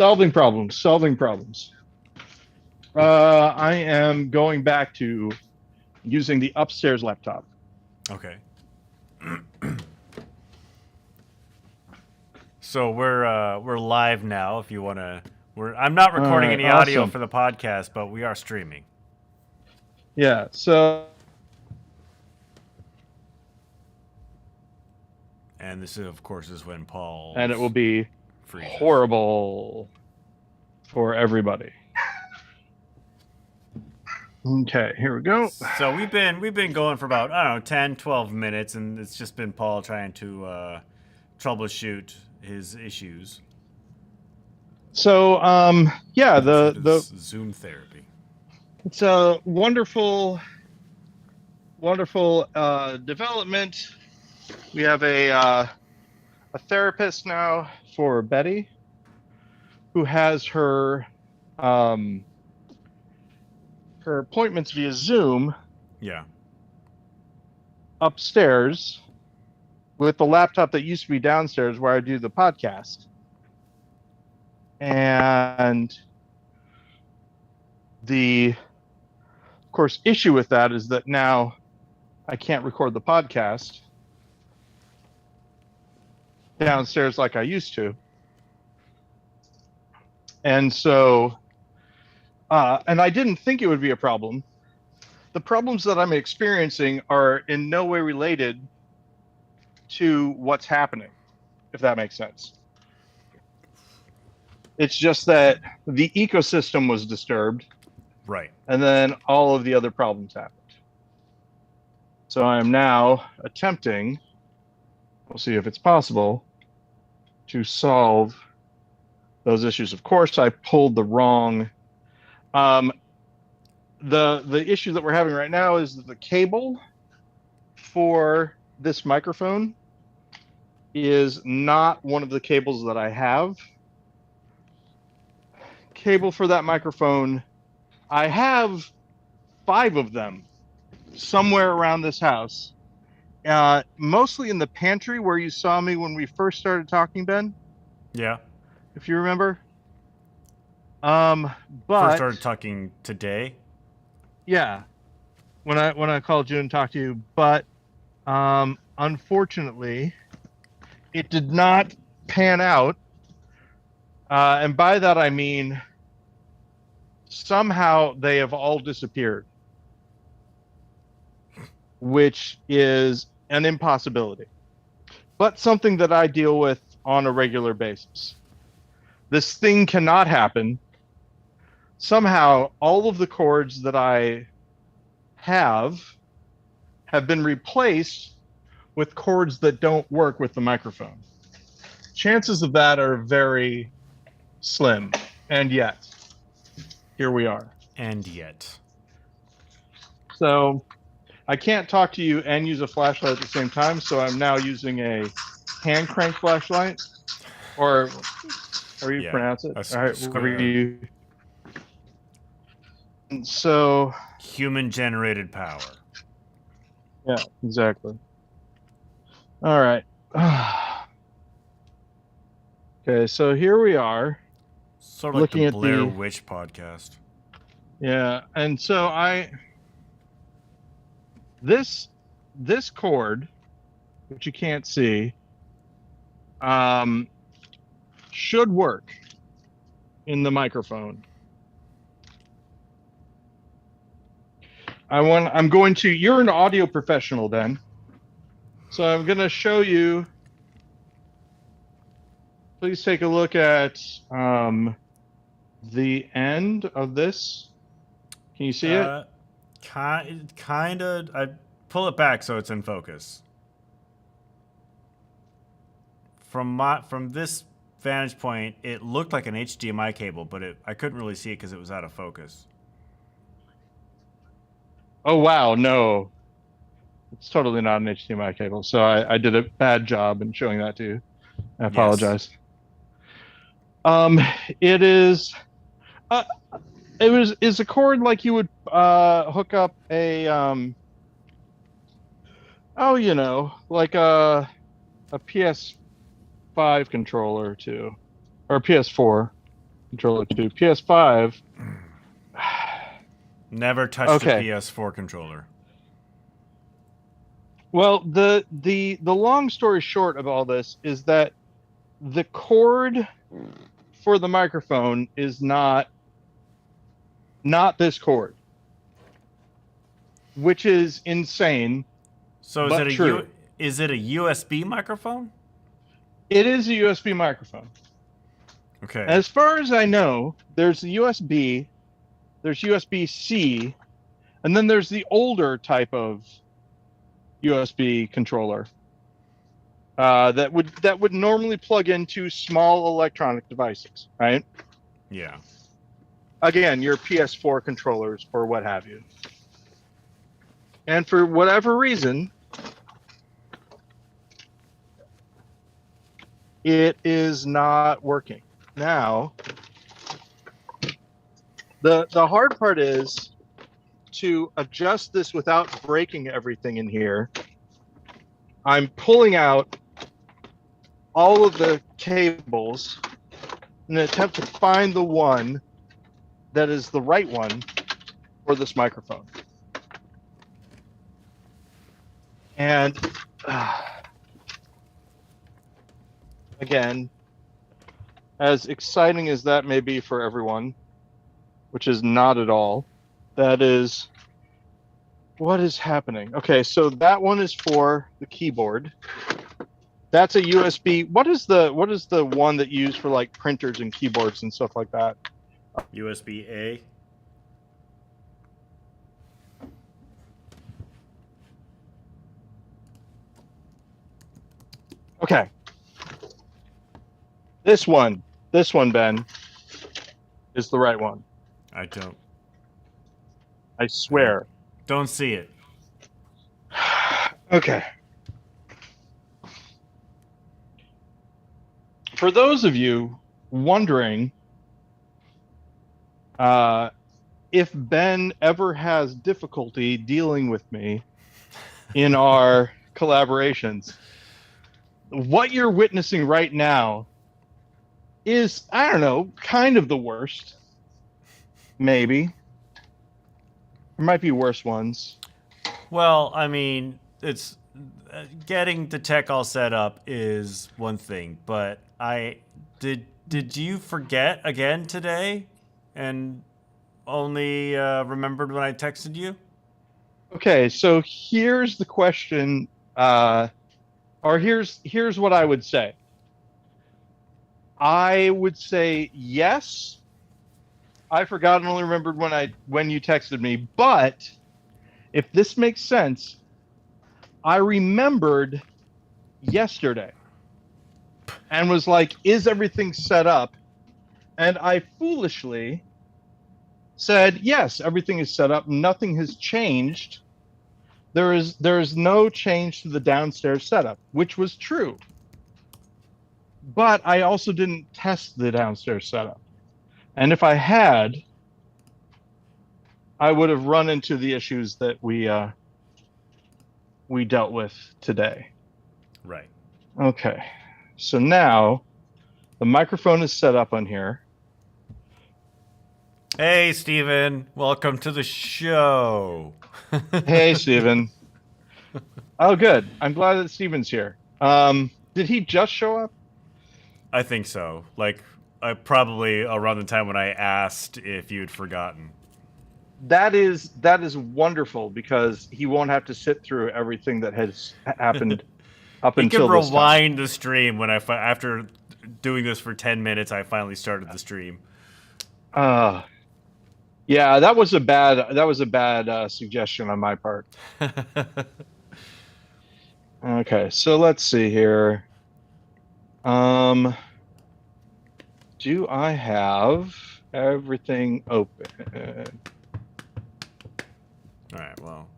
Solving problems. Solving problems. I am going back to using the upstairs laptop. Okay. So we're live now. If you want to, I'm not recording any audio Awesome. for the podcast, but we are streaming. Yeah. So. And this, of course, is when Paul. And it will be freezes. horrible for everybody. Okay, here we go. So we've been going for about, I don't know, 10, 12 minutes, and it's just been Paul trying to troubleshoot his issues. So yeah, the Zoom therapy. It's a wonderful development. We have a therapist now for Betty, who has her appointments via Zoom. Yeah. Upstairs with the laptop that used to be downstairs where I do the podcast. And the, of course, issue with that is that now I can't record the podcast downstairs like I used to. And so, and I didn't think it would be a problem. The problems that I'm experiencing are in no way related to what's happening, if that makes sense. It's just that the ecosystem was disturbed. Right. And then all of the other problems happened. So I'm now attempting, we'll see if it's possible, to solve those issues. Of course, I pulled the wrong. The issue that we're having right now is that the cable for this microphone is not one of the cables that I have. Cable for that microphone, I have 5 of them somewhere around this house. Mostly in the pantry where you saw me when we first started talking, Ben. Yeah. If you remember. First But started talking today. Yeah. When I called you and talked to you, but unfortunately it did not pan out. And by that I mean somehow they have all disappeared, which is an impossibility, but something that I deal with on a regular basis. This thing cannot happen. Somehow, all of the cords that I have been replaced with cords that don't work with the microphone. Chances of that are very slim, and yet, here we are. And yet. So, I can't talk to you and use a flashlight at the same time, so I'm now using a hand crank flashlight, or however you pronounce it. All right, whatever you. And so. Human generated power. Yeah, exactly. All right. Okay, so here we are. Sort of like the Blair Witch podcast. Yeah, and so this cord, which you can't see, should work in the microphone. You're an audio professional then. So I'm going to show you. Please take a look at the end of this. Can you see it? Kind of. I pull it back so it's in focus. From this vantage point, it looked like an HDMI cable, but I couldn't really see it because it was out of focus. Oh, wow. No, it's totally not an HDMI cable. So I did a bad job in showing that to you. I apologize. Yes. It is a cord like you would hook up a like a PS5 controller to, or a PS4. controller 2. PS5. Never touched a Okay. PS4 controller. Well, the long story short of all this is that the cord for the microphone is not this cord, which is insane, So but true. is it a USB microphone? It is a USB microphone. Okay. As far as I know, there's the USB, there's USB-C, and then there's the older type of USB controller that would normally plug into small electronic devices, right? Yeah. Again, your PS4 controllers or what have you. And for whatever reason, it is not working. Now, the hard part is to adjust this without breaking everything in here. I'm pulling out all of the cables in an attempt to find the one that is the right one for this microphone. And again, as exciting as that may be for everyone, which is not at all, that is what is happening. Okay, so that one is for the keyboard. That's a USB. What is the one that you use for like printers and keyboards and stuff like that? USB-A. Okay. This one, Ben, is the right one. I don't. I swear. Don't see it. Okay. For those of you wondering if Ben ever has difficulty dealing with me in our collaborations, what you're witnessing right now is, I don't know, kind of the worst. Maybe. There might be worse ones. Well, I mean, it's getting the tech all set up is one thing, but did you forget again today and only remembered when I texted you? Okay, so here's the question, or here's what I would say. I would say yes. I forgot and only remembered when you texted me, but if this makes sense, I remembered yesterday and was like, is everything set up? And I foolishly said, yes, everything is set up. Nothing has changed. There is no change to the downstairs setup, which was true. But I also didn't test the downstairs setup. And if I had, I would have run into the issues that we dealt with today. Right. Okay. So now the microphone is set up on here. Hey, Steven. Welcome to the show. Hey, Steven. Oh, good. I'm glad that Steven's here. Did he just show up? I think so. Like, probably around the time when I asked if you'd forgotten. That is wonderful because he won't have to sit through everything that has happened up He until can this time. rewind the stream when after doing this for 10 minutes, I finally started the stream. Yeah, that was a bad suggestion on my part. Okay, so let's see here. Do I have everything open? All right, well.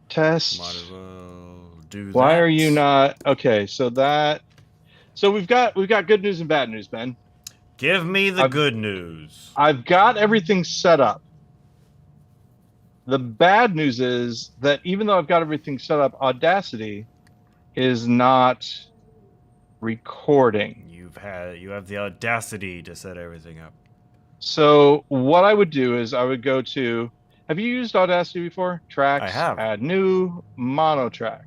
Test. Might as well do that. Why are you not? Okay, so we've got good news and bad news, Ben. Give me the good news. I've got everything set up. The bad news is that even though I've got everything set up, Audacity is not recording. You you have the audacity to set everything up. So what I would do is I would go to, have you used Audacity before? I Tracks, have. add new, mono track.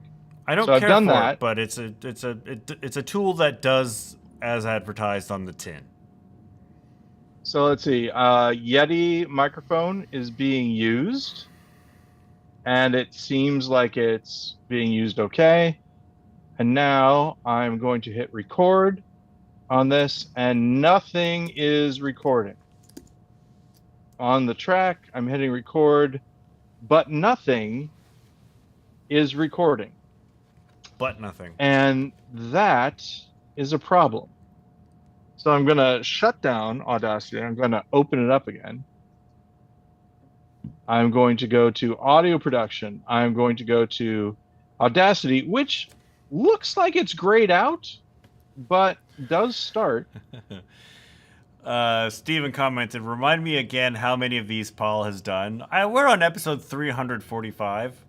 I So don't I've care done for it, that. but it's a tool that does as advertised on the tin. So let's see. Yeti microphone is being used, and it seems like it's being used okay. And now I'm going to hit record on this, and nothing is recording. On the track, I'm hitting record, but nothing is recording. But nothing. And that is a problem. So I'm going to shut down Audacity. I'm going to open it up again. I'm going to go to audio production. I'm going to go to Audacity, which looks like it's grayed out, but does start. Steven commented, remind me again how many of these Paul has done. We're on episode 345.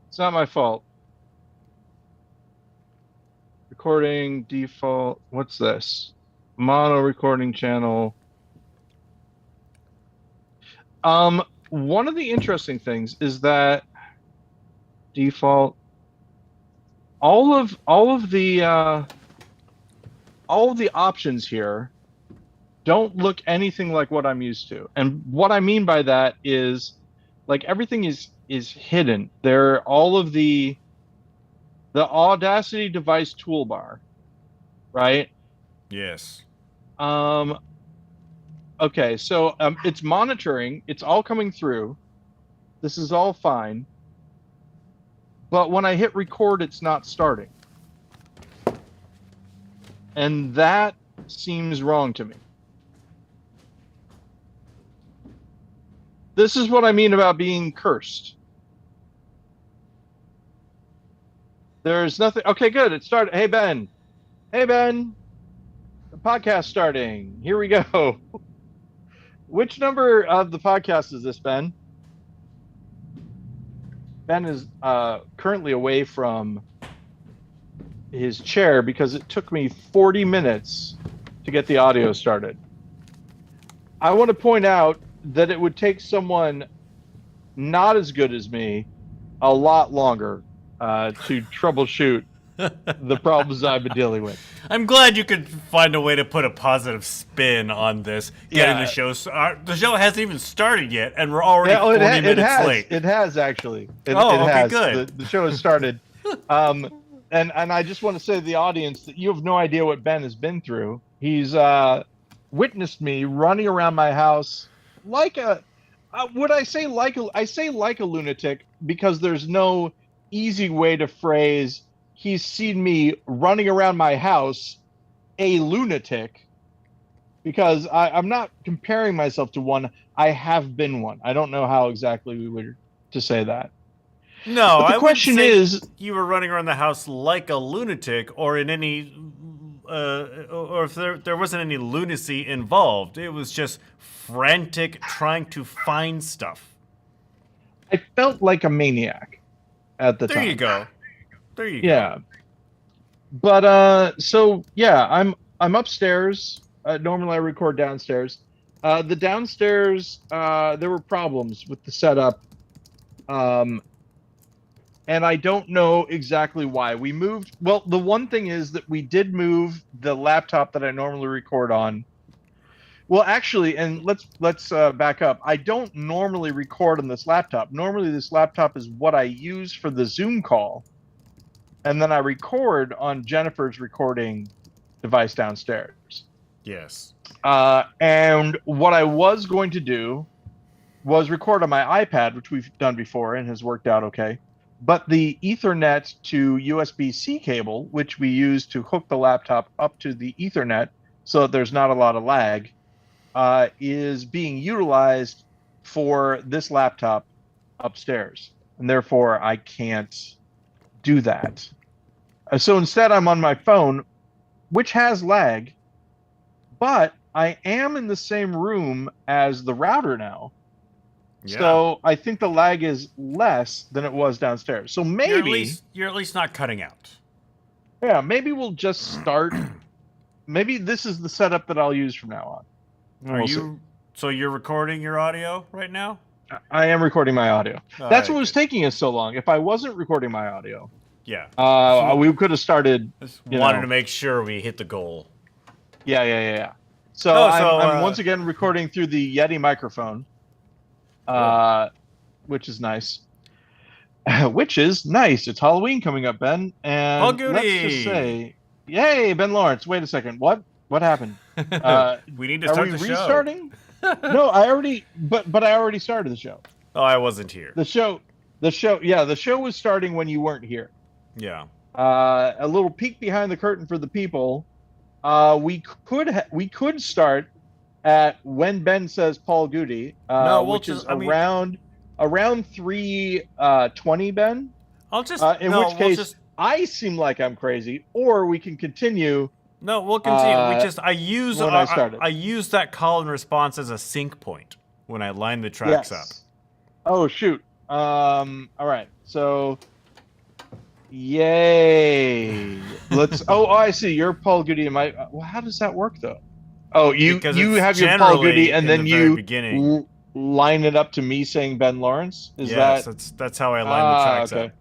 It's not my fault. Recording default. What's this? Mono recording channel. One of the interesting things is that default all of the options here don't look anything like what I'm used to. And what I mean by that is like everything is hidden. There all of the Audacity device toolbar, right? Yes. Okay, so it's monitoring, it's all coming through. This is all fine. But when I hit record, it's not starting. And that seems wrong to me. This is what I mean about being cursed. There's nothing. Okay, good. It started. Hey, Ben. Hey, Ben. The podcast starting. Here we go. Which number of the podcast is this, Ben? Ben is currently away from his chair because it took me 40 minutes to get the audio started. I want to point out that it would take someone not as good as me a lot longer to troubleshoot the problems I've been dealing with. I'm glad you could find a way to put a positive spin on this. Getting the show. The show hasn't even started yet, and we're already 40 minutes late. It has actually. It okay, has. good. The show has started. And I just want to say to the audience that you have no idea what Ben has been through. He's witnessed me running around my house like a. Would I say like a? I say like a lunatic because there's no easy way to phrase. He's seen me running around my house, a lunatic, because I'm not comparing myself to one. I have been one. I don't know how exactly we were to say that. No, but the question is, you were running around the house like a lunatic, or in any, or if there wasn't any lunacy involved. It was just frantic trying to find stuff. I felt like a maniac at the time. There you go. There you go. Yeah. But so yeah, I'm upstairs. Normally I record downstairs. The downstairs there were problems with the setup. And I don't know exactly why. We moved. Well, the one thing is that we did move the laptop that I normally record on. Well, actually, and let's back up. I don't normally record on this laptop. Normally, this laptop is what I use for the Zoom call, and then I record on Jennifer's recording device downstairs. Yes. And what I was going to do was record on my iPad, which we've done before and has worked out okay. But the Ethernet to USB-C cable, which we use to hook the laptop up to the Ethernet so that there's not a lot of lag, is being utilized for this laptop upstairs. And therefore, I can't do that. So instead, I'm on my phone, which has lag, but I am in the same room as the router now. Yeah. So I think the lag is less than it was downstairs. So maybe you're at least not cutting out. Yeah, maybe we'll just start. Maybe this is the setup that I'll use from now on. Are We'll see. you? So you're recording your audio right now? I am recording my audio. All That's right, what was good. taking us so long. If I wasn't recording my audio, Yeah. So we could have started. just You wanted to know, make sure we hit the goal. yeah. So Oh, I'm once again recording through the Yeti microphone, cool. uh, which is nice. Which is nice. It's Halloween coming up, Ben, Paul and let's just Goody. say, yay, Ben Lawrence. Wait a second. What happened? Uh, We need to are start we the show. restarting? No, I already, but I already started the show. Oh, I wasn't here. Yeah, the show was starting when you weren't here. Yeah. A little peek behind the curtain for the people. We could start at when Ben says Paul Goody, No, we'll which just. is I mean, around 3:20, Ben. I'll just. In No, which we'll case just. I seem like I'm crazy, or we can continue No, we'll continue. We just. when I started. I use that call and response as a sync point when I line the tracks up. Yes. Oh shoot. All right. So yay. Let's oh, I see. You're Paul Goody and my well, how does that work though? Oh, Because you it's have your Paul Goody generally and in the then very you beginning. line it up to me saying Ben Lawrence? Is Yes, that that's how I line the tracks okay. up.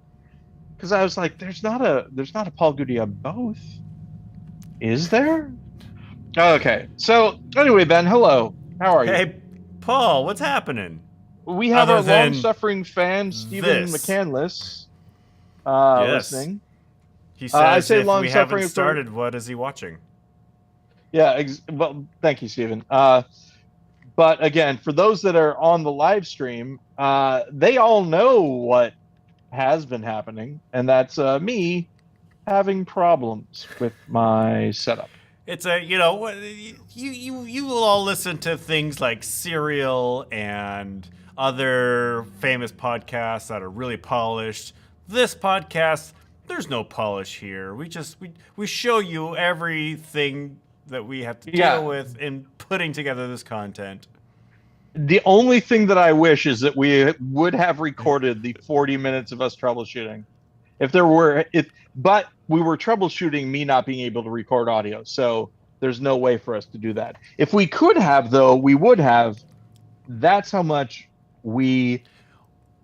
Because I was like, there's not a Paul Goody on both. Is there? Okay. So anyway, Ben, hello. How are you? Hey, Paul, what's happening? We have Other our than long-suffering fan Stephen this. McCandless Yes. listening. He I says say if we haven't long-suffering for started, what is he watching? yeah. Well, thank you, Stephen. But again, for those that are on the live stream, they all know what has been happening, and that's me having problems with my setup. It's a you will all listen to things like Serial and other famous podcasts that are really polished. This podcast, there's no polish here. We show you everything that we have to Yeah. deal with in putting together this content. The only thing that I wish is that we would have recorded the 40 minutes of us troubleshooting. But we were troubleshooting me not being able to record audio. So there's no way for us to do that. If we could have, though, we would have. That's how much we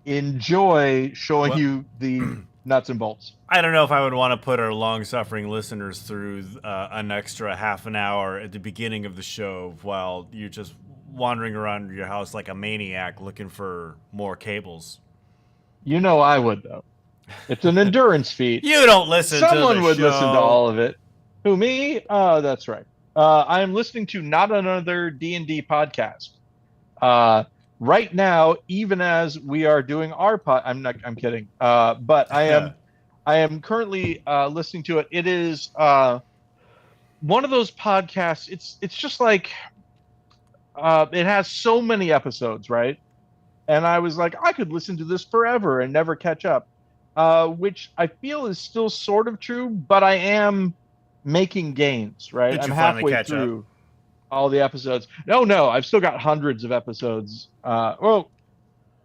enjoy showing you the nuts and bolts. I don't know if I would want to put our long-suffering listeners through an extra half an hour at the beginning of the show while you're just wandering around your house like a maniac looking for more cables. You know I would, though. It's an endurance feat. You don't listen to the Someone would show. listen to all of it. Who, me? Oh, that's right. I am listening to Not Another D&D podcast. Right now, even as we are doing our I'm kidding. But I am currently listening to it. It is one of those podcasts. It's just like it has so many episodes, right? And I was like, I could listen to this forever and never catch up, which I feel is still sort of true, but I am making gains, right? Did you I'm finally halfway catch through up? all the episodes. No, I've still got hundreds of episodes. A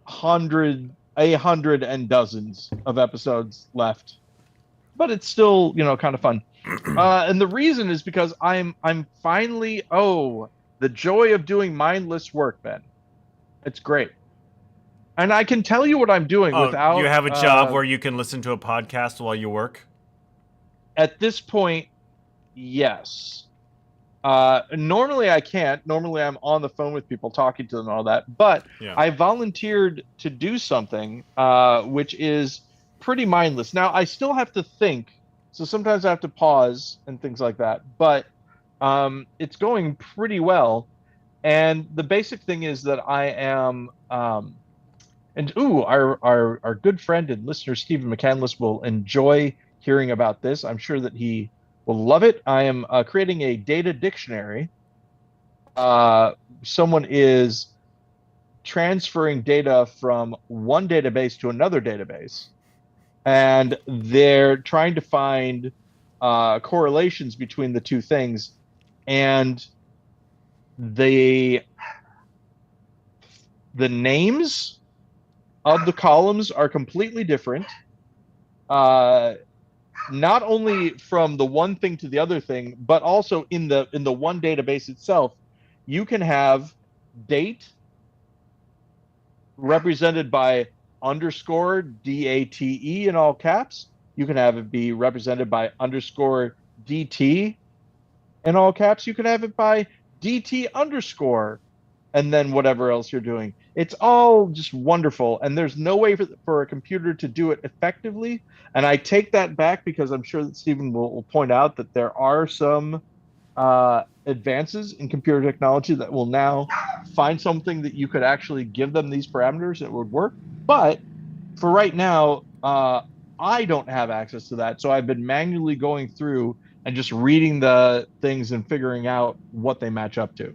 hundred and dozens of episodes left, but it's still, kind of fun. And the reason is because I'm finally the joy of doing mindless work, Ben. It's great. And I can tell you what I'm doing without. You have a job where you can listen to a podcast while you work? At this point, yes. Normally I can't. Normally I'm on the phone with people talking to them and all that. But Yeah. I volunteered to do something which is pretty mindless. Now I still have to think, so sometimes I have to pause and things like that. But it's going pretty well. And the basic thing is that I am. Our good friend and listener Stephen McCandless will enjoy hearing about this. I'm sure that he will love it. I am creating a data dictionary. Someone is transferring data from one database to another database, and they're trying to find correlations between the two things, and the names of the columns are completely different. not only from the one thing to the other thing, but also in the one database itself, you can have date represented by underscore DATE in all caps. You can have it be represented by underscore DT in all caps. You can have it by DT underscore and then whatever else you're doing. It's all just wonderful. And there's no way for a computer to do it effectively. And I take that back because I'm sure that Stephen will point out that there are some advances in computer technology that will now find something that you could actually give them these parameters that would work. But for right now, I don't have access to that. So I've been manually going through and just reading the things and figuring out what they match up to,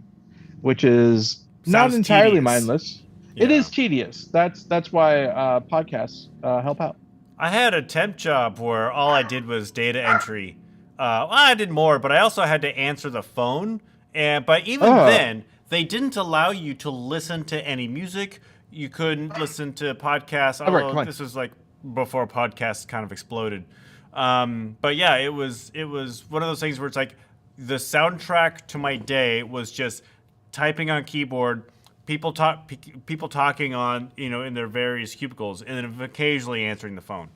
which is not Sounds entirely tedious. mindless. It Yeah. is tedious. That's why podcasts help out. I had a temp job where all I did was data entry. Well, I did more, but I also had to answer the phone. And but even Oh, then, they didn't allow you to listen to any music. You couldn't listen to podcasts. all right, Oh, come on. this was like before podcasts kind of exploded. But yeah, it was one of those things where it's like the soundtrack to my day was just typing on keyboard, people talking on in their various cubicles, and then occasionally answering the phone.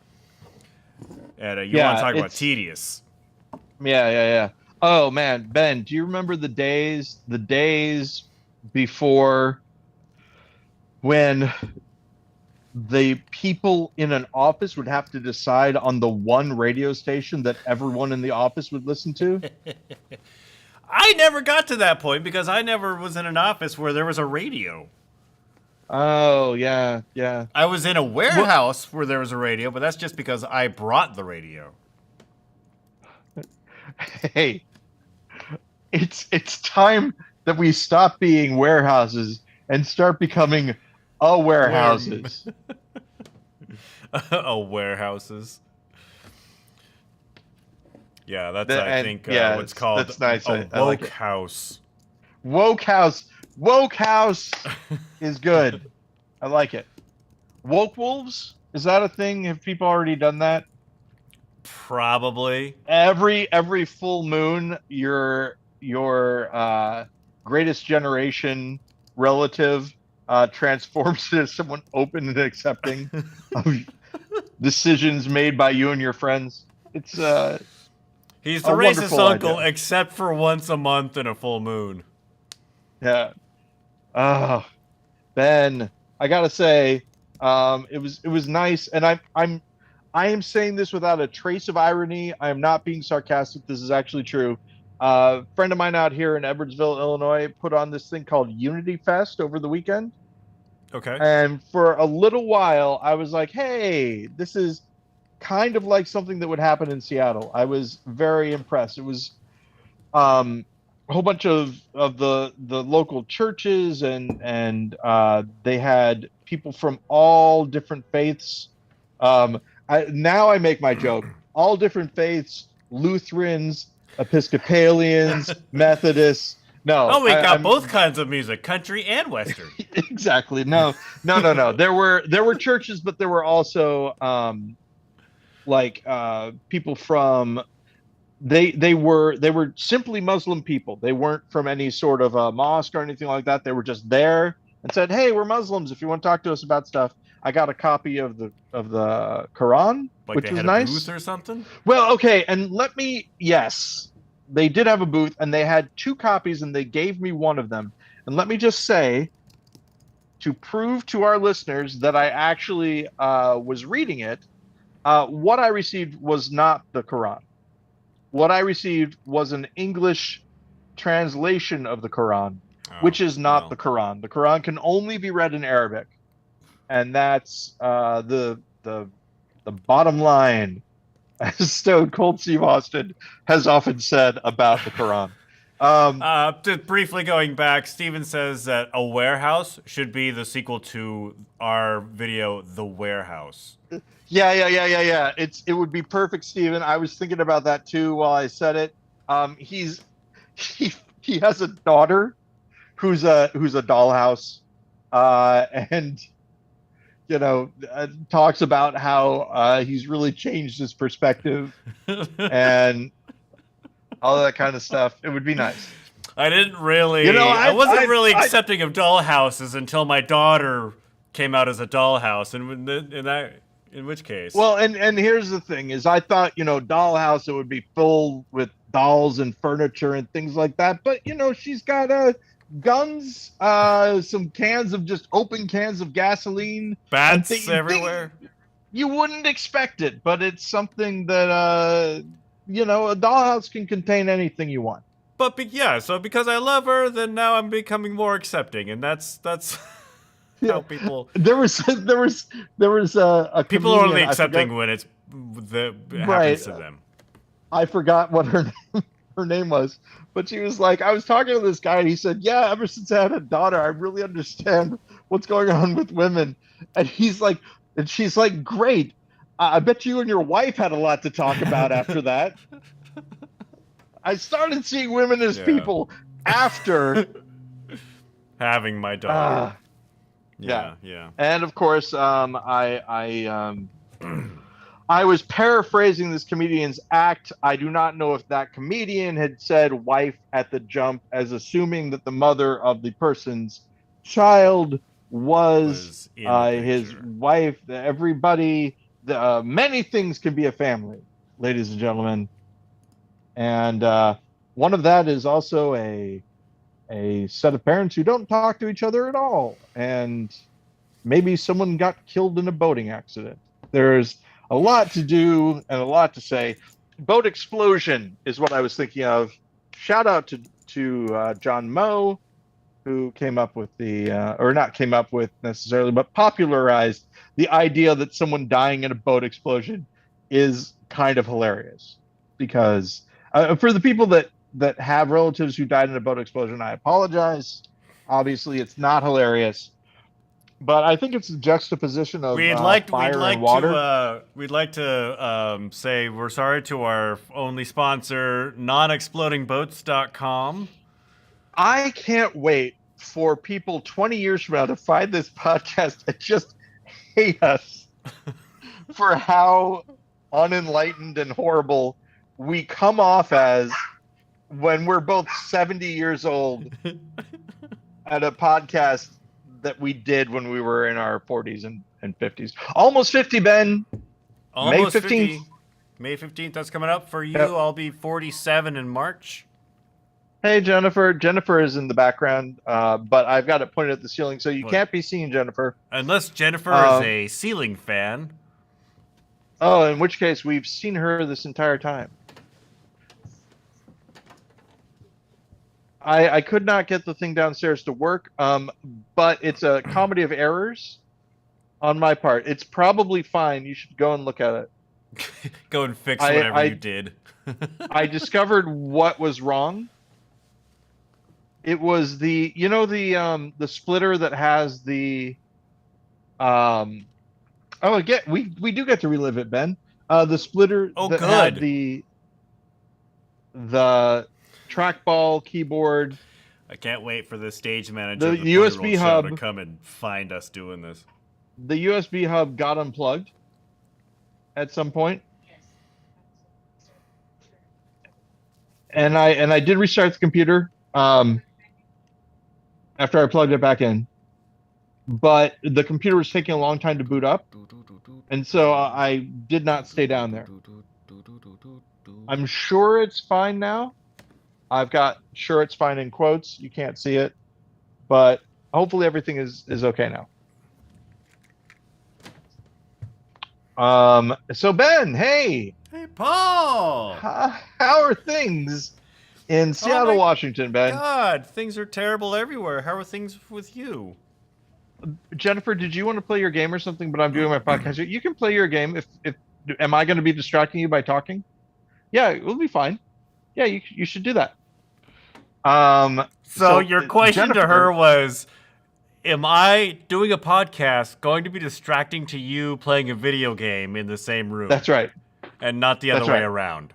And you want to Yeah, talk about it's tedious? yeah. Oh man, Ben, do you remember the days before when the people in an office would have to decide on the one radio station that everyone in the office would listen to? I never got to that point because I never was in an office where there was a radio. Oh, yeah. I was in a Well, warehouse where there was a radio, but that's just because I brought the radio. hey, it's time that we stop being warehouses and start becoming Where warehouses. oh, warehouses. Yeah, that's I And think yeah, what's called that's nice. a I like woke it. house. Woke house is good. I like it. Woke wolves, is that a thing? Have people already done that? Probably. Every full moon, your greatest generation relative transforms into someone open and accepting of decisions made by you and your friends. It's He's the a racist wonderful uncle, idea. except for once a month in a full moon. Yeah. Oh, Ben, I gotta say, it was nice, and I am saying this without a trace of irony. I am not being sarcastic. This is actually true. A friend of mine out here in Edwardsville, Illinois, put on this thing called Unity Fest over the weekend. Okay. And for a little while, I was like, hey, this is kind of like something that would happen in Seattle. I was very impressed. It was a whole bunch of the local churches and they had people from all different faiths. Now I make my joke. All different faiths: Lutherans, Episcopalians, Methodists. No, Oh, we got I'm both kinds of music, country and western. exactly no. There were churches, but there were also like people from they were simply Muslim people. They weren't from any sort of a mosque or anything like that. They were just there and said, "Hey, we're Muslims. If you want to talk to us about stuff." I got a copy of the Quran, Like which they was had a booth nice. or something? Well, okay, and yes, they did have a booth, and they had two copies, and they gave me one of them. And let me just say, to prove to our listeners that I actually was reading it, what I received was not the Quran. What I received was an English translation of the Quran, Oh, which is not well. the Quran. The Quran can only be read in Arabic, and that's the bottom line, as Stone Cold Steve Austin has often said about the Quran. Just briefly going back, Steven says that a warehouse should be the sequel to our video, The Warehouse. Yeah. It would be perfect, Steven. I was thinking about that too while I said it. He's he has a daughter who's a dollhouse, and talks about how he's really changed his perspective and all that kind of stuff. It would be nice. I didn't really. I wasn't really I accepting of dollhouses until my daughter came out as a dollhouse, and in which case, well, and here's the thing: is I thought dollhouse it would be filled with dolls and furniture and things like that, but she's got guns, some cans of just open cans of gasoline, and bats everywhere. You wouldn't expect it, but it's something that a dollhouse can contain anything you want. But so because I love her, then now I'm becoming more accepting, and that's how people. There was a people are only comedian, accepting when it happens right. to them. I forgot what her name was, but she was like, I was talking to this guy, and he said, "Yeah, ever since I had a daughter, I really understand what's going on with women." And she's like, "Great, I bet you and your wife had a lot to talk about after that." I started seeing women as people after having my daughter. Yeah. Yeah. And of course, I was paraphrasing this comedian's act. I do not know if that comedian had said wife at the jump, as assuming that the mother of the person's child was his wife. Everybody, many things can be a family, ladies and gentlemen. And one of that is also a set of parents who don't talk to each other at all. And maybe someone got killed in a boating accident. There's a lot to do and a lot to say. Boat explosion is what I was thinking of. Shout out to John Moe, who came up with or not came up with necessarily, but popularized the idea that someone dying in a boat explosion is kind of hilarious. Because for the people that have relatives who died in a boat explosion, I apologize. Obviously, it's not hilarious. But I think it's a juxtaposition of fire and water. We'd like to say we're sorry to our only sponsor, nonexplodingboats.com. I can't wait for people 20 years from now to find this podcast and just hate us for how unenlightened and horrible we come off as when we're both 70 years old at a podcast that we did when we were in our 40s and 50s. Almost 50, Ben. Almost May 15th. 50. May 15th, that's coming up for you. Yep. I'll be 47 in March. Hey, Jennifer. Jennifer is in the background, but I've got it pointed at the ceiling, so you can't be seeing Jennifer. Unless Jennifer is a ceiling fan. Oh, in which case we've seen her this entire time. I could not get the thing downstairs to work, but it's a comedy of errors on my part. It's probably fine. You should go and look at it. Go and fix whatever you did. I discovered what was wrong. It was the splitter that has the again, we do get to relive it, Ben. The splitter had the trackball keyboard. I can't wait for the stage manager of the USB hub to come and find us doing this. The USB hub got unplugged at some point. And I did restart the computer after I plugged it back in. But the computer was taking a long time to boot up. And so I did not stay down there. I'm sure it's fine now. I've got "sure it's fine" in quotes. You can't see it. But hopefully everything is okay now. So Ben, hey. Hey, Paul. How are things in Seattle, Washington, Ben? God, things are terrible everywhere. How are things with you? Jennifer, did you want to play your game or something? But I'm doing my podcast. You can play your game. If am I going to be distracting you by talking? Yeah, it will be fine. Yeah, you should do that. So your question to her was, am I doing a podcast going to be distracting to you playing a video game in the same room? That's right. And not the other way around.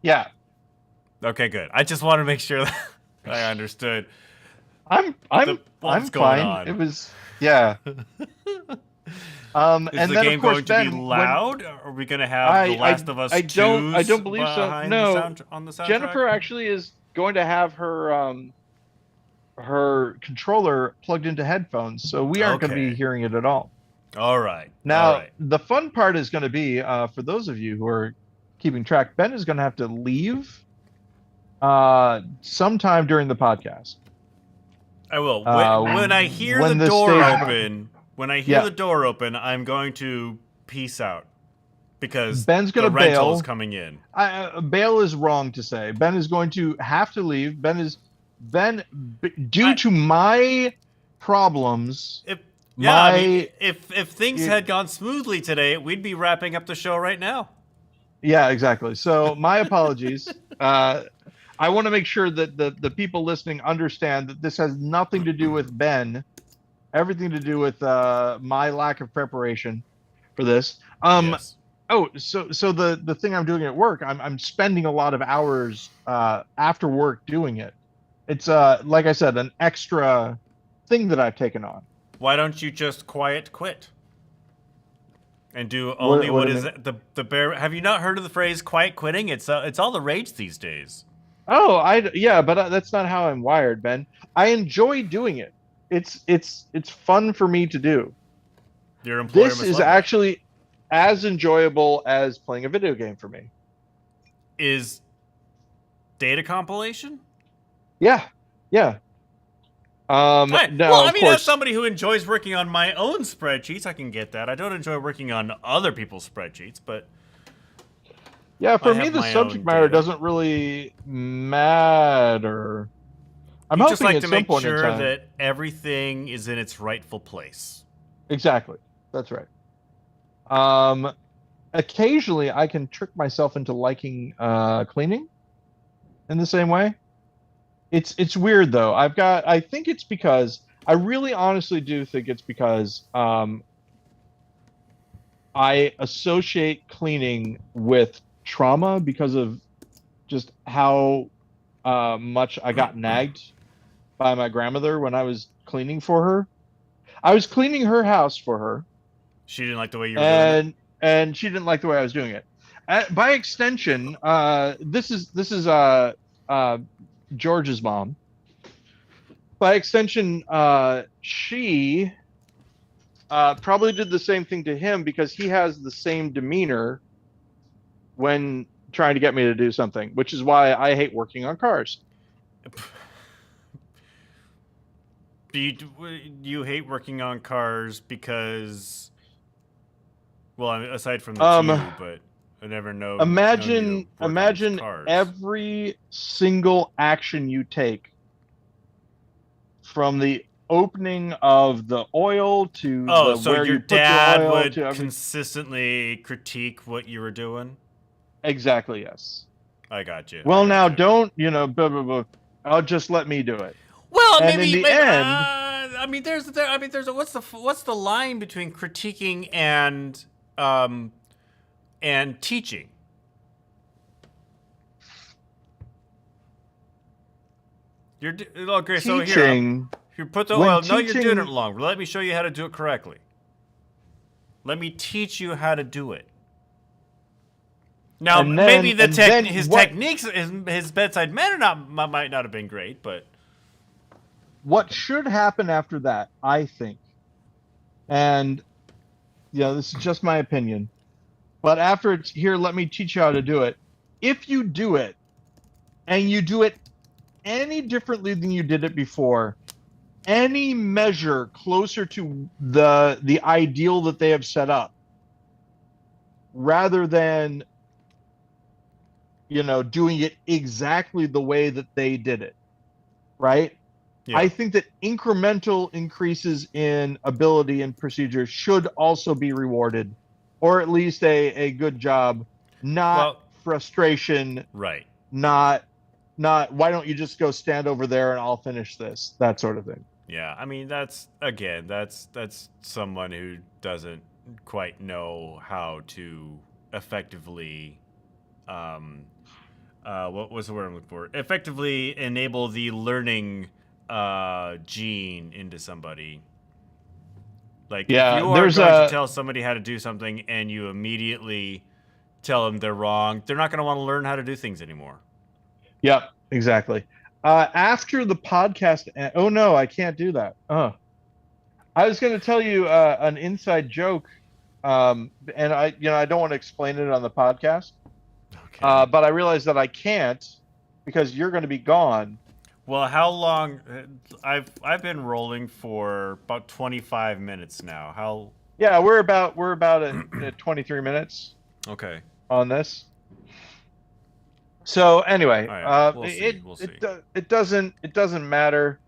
Yeah. Okay, good. I just want to make sure that I understood. I'm fine. On. It was, yeah. Is And the then of game course going to be Ben, when loud? Are we going to have The Last of Us I 2's don't believe so. behind the No, on the soundtrack? Jennifer actually is going to have her controller plugged into headphones, so we aren't going to be Okay. hearing it at all. All right. All Now, right. the fun part is going to be for those of you who are keeping track, Ben is going to have to leave sometime during the podcast. I will. When I hear the When this door stage, open, yeah, I'm going to peace out because Ben's going the to rental is bail. coming in. Bail is wrong to say. Ben is going to have to leave. Due I to my problems, if yeah, I mean, my if things had gone smoothly today, we'd be wrapping up the show right now. yeah, exactly. So my apologies. I want to make sure that the people listening understand that this has nothing to do with Ben, everything to do with my lack of preparation for this. Yes. Oh, so the thing I'm doing at work, I'm spending a lot of hours after work doing it. It's like I said, an extra thing that I've taken on. Why don't you just quiet quit and do only What what do you is mean? the bare? Have you not heard of the phrase quiet quitting? It's all the rage these days. Oh, yeah, but that's not how I'm wired, Ben. I enjoy doing it. It's fun for me to do. Your employer This must is love that. actually as enjoyable as playing a video game for me. Is data compilation? Yeah, yeah. Well, Now I of mean, as course, somebody who enjoys working on my own spreadsheets, I can get that. I don't enjoy working on other people's spreadsheets, but yeah, I for me have the my subject own matter data. doesn't really matter. I'm You just hoping like at to some make point in sure time. that everything is in its rightful place. Exactly. That's right. Um, Occasionally I can trick myself into liking cleaning in the same way. It's weird though. I think it's because I really honestly do think it's because I associate cleaning with trauma because of just how much I got nagged by my grandmother when I was cleaning for her. I was cleaning her house for her, She didn't like the way you were doing it? and she didn't like the way I was doing it. By extension, this is uh, George's mom. By extension, she probably did the same thing to him because he has the same demeanor when trying to get me to do something, which is why I hate working on cars. Do you hate working on cars because, well, I mean, aside from the Um, queue, but I never known you to work on imagine cars. every single action you take from the opening of the oil to Oh, the so where your you put your dad oil would to every consistently critique what you were doing? exactly yes. I got you. I Well, got now you. don't, blah, blah, blah. I'll just let me do it. Well, And in the end, I mean, there's what's the line between critiquing and teaching? Okay. So here, teaching, you put the when oil. No, you're doing it teaching, wrong. Let me show you how to do it correctly. Let me teach you how to do it. Now, maybe and then his what techniques, his bedside manner might not have been great, but should happen after that, I think, and this is just my opinion, but after it's here, let me teach you how to do it. If you do it and you do it any differently than you did it before, any measure closer to the ideal that they have set up, rather than doing it exactly the way that they did it, right? yeah. I think that incremental increases in ability and procedure should also be rewarded, or at least a good job, not Well, frustration, right. not why don't you just go stand over there and I'll finish this, that sort of thing. Yeah, I mean that's someone who doesn't quite know how to effectively, um, what was the word I'm looking for? Effectively enable the learning gene into somebody. Like, if Yeah, you are there's going to a tell somebody how to do something and you immediately tell them they're wrong, they're not going to want to learn how to do things anymore. Yep, exactly. After the podcast, oh no, I can't do that. I was going to tell you an inside joke, and I don't want to explain it on the podcast, Okay. but I realized that I can't because you're going to be gone. Well, how long? I've been rolling for about 25 minutes now. How? Yeah, we're about at 23 minutes Okay. on this. So anyway, All right. We'll see. We'll see. it doesn't matter.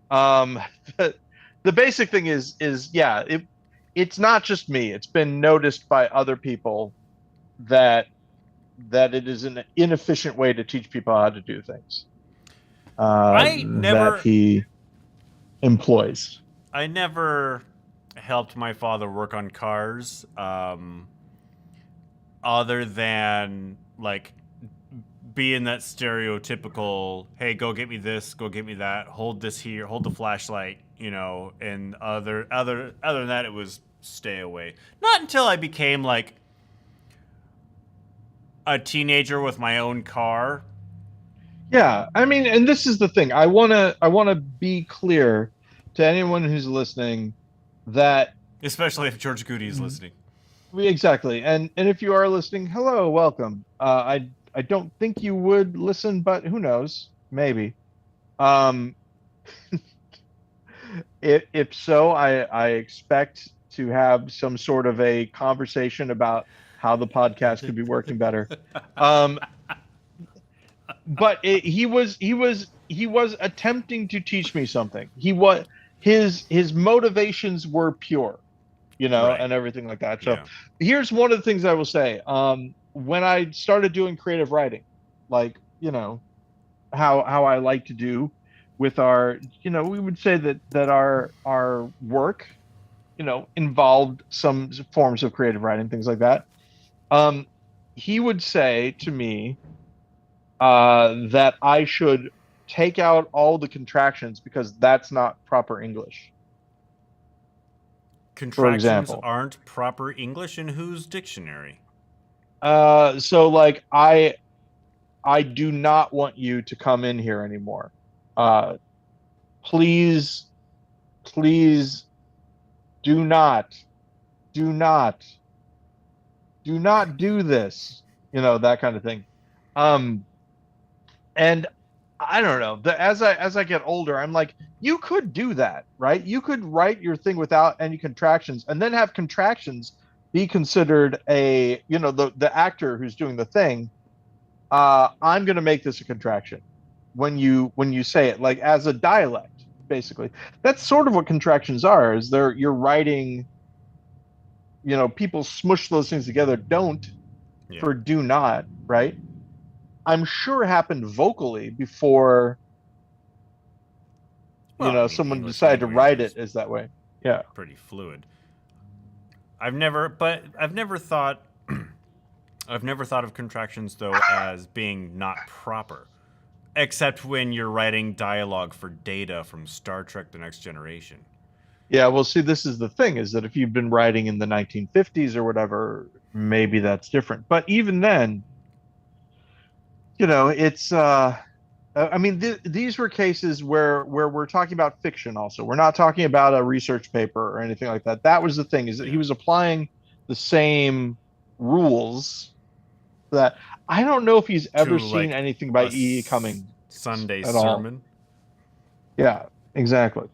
Um, the, the basic thing is yeah, it's not just me. It's been noticed by other people that it is an inefficient way to teach people how to do things I that never, he employs. I never helped my father work on cars. Other than like being that stereotypical, hey, go get me this, go get me that, hold this here, hold the flashlight, and other than that, it was stay away. Not until I became like a teenager with my own car. Yeah, I mean, and this is the thing. I wanna be clear to anyone who's listening that Especially if George Goody is listening. exactly, and if you are listening, hello, welcome. I don't think you would listen, but who knows? Maybe. Um, if so, I expect to have some sort of a conversation about how the podcast could be working better. Um, but he was attempting to teach me something. His motivations were pure, Right. and everything like that. So Yeah. here's one of the things I will say. When I started doing creative writing, like, how I like to do with our, we would say that our work, involved some forms of creative writing, things like that. Um, he would say to me that I should take out all the contractions because that's not proper English, for Contractions example. aren't proper English in whose dictionary? So like I do not want you to come in here anymore. Uh, please, please do not, do not, do not do this. That kind of thing. Um, and I don't know. As I get older, I'm like, you could do that, right? You could write your thing without any contractions, and then have contractions be considered the actor who's doing the thing. I'm going to make this a contraction when you say it, like as a dialect, basically. That's sort of what contractions are. Is you're writing. People smush those things together. Don't Yeah. for do not, right? I'm sure happened vocally before Well, I mean, the someone English decided to language write it is as that way. Yeah. pretty fluid. I've never thought I've never thought of contractions though as being not proper. Except when you're writing dialogue for Data from Star Trek The Next Generation. Yeah, well, see, this is the thing, is that if you've been writing in the 1950s or whatever, maybe that's different. But even then, it's I mean, these were cases where we're talking about fiction also. We're not talking about a research paper or anything like that. That was the thing, is that he Yeah. was applying the same rules that I don't know if he's ever To seen like anything by a E. Cummings Sunday at all. sermon. Yeah, exactly.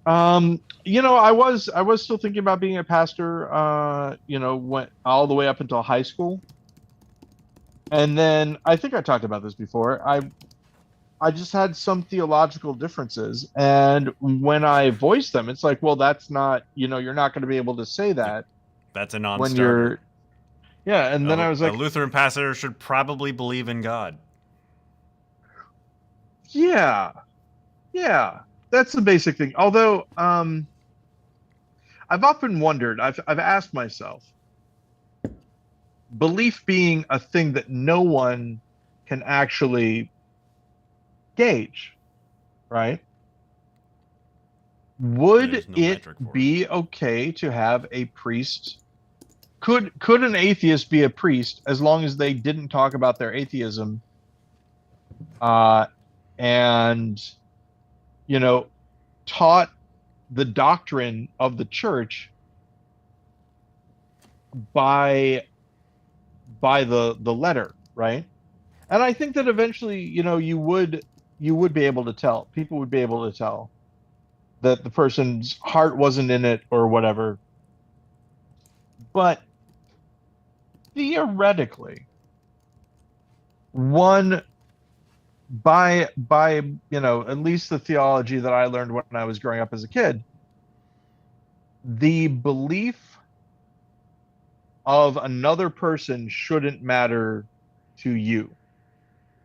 I was still thinking about being a pastor, went all the way up until high school. And then I think I talked about this before. I just had some theological differences, and when I voiced them, it's like, well, that's not, you're not going to be able to say Yeah. that That's a when non-starter. you're, yeah. And then I was A like, Lutheran pastor should probably believe in God. yeah, yeah, that's the basic thing. Although, I've often wondered, I've asked myself, belief being a thing that no one can actually gauge, right? Would There's no it metric for it. be okay to have a priest? Could an atheist be a priest as long as they didn't talk about their atheism, uh, and you know, taught the doctrine of the church by the letter, right? And I think that eventually, you would be able to tell. People would be able to tell that the person's heart wasn't in it or whatever. But theoretically, one by at least the theology that I learned when I was growing up as a kid, the belief of another person shouldn't matter to you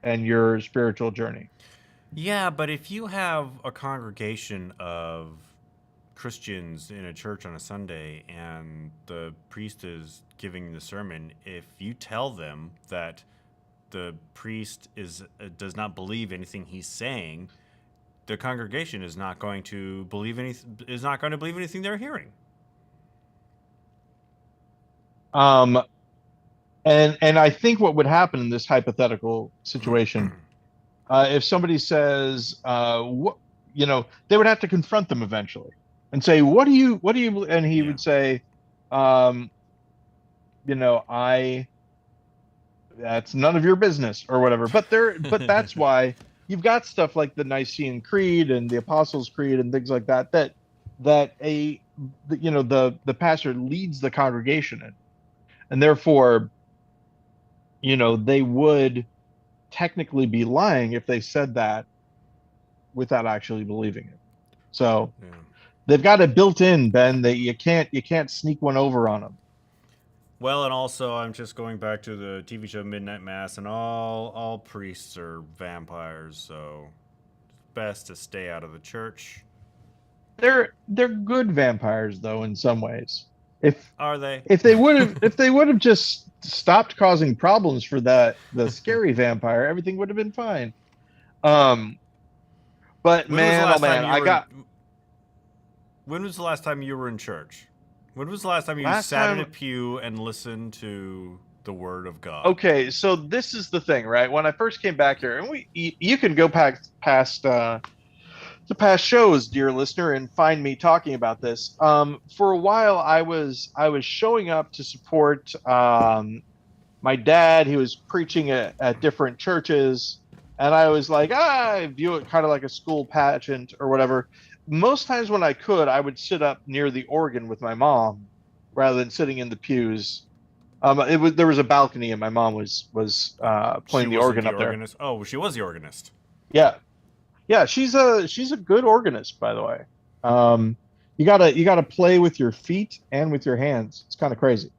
and your spiritual journey. Yeah, but if you have a congregation of Christians in a church on a Sunday and the priest is giving the sermon, if you tell them that the priest does not believe anything he's saying, the congregation is not going to believe anything they're hearing. And I think what would happen in this hypothetical situation, if somebody says, what, they would have to confront them eventually and say, what do you, and he would say, um, that's none of your business or whatever. But that's why you've got stuff like the Nicene Creed and the Apostles' Creed and things like that, the pastor leads the congregation in, and therefore, they would technically be lying if they said that without actually believing it. So they've got it built in, Ben, that you can't sneak one over on them. Well, and also I'm just going back to the TV show Midnight Mass, and all priests are vampires, so it's best to stay out of the church. They're good vampires though in some ways. Are they? If they would have just stopped causing problems for the scary vampire, everything would have been fine. But man, oh man, when was the last time you were in church? When was the last time you sat in a pew and listened to the Word of God? Okay, so this is the thing, right? When I first came back here, and you can go past the past shows, dear listener, and find me talking about this. For a while, I was showing up to support my dad. He was preaching at different churches, and I was like, I view it kind of like a school pageant or whatever. Most times when I could, I would sit up near the organ with my mom rather than sitting in the pews. There was a balcony, and my mom was playing the organ up there. Oh, she was the organist. Yeah, she's a good organist, by the way. You gotta play with your feet and with your hands. It's kind of crazy.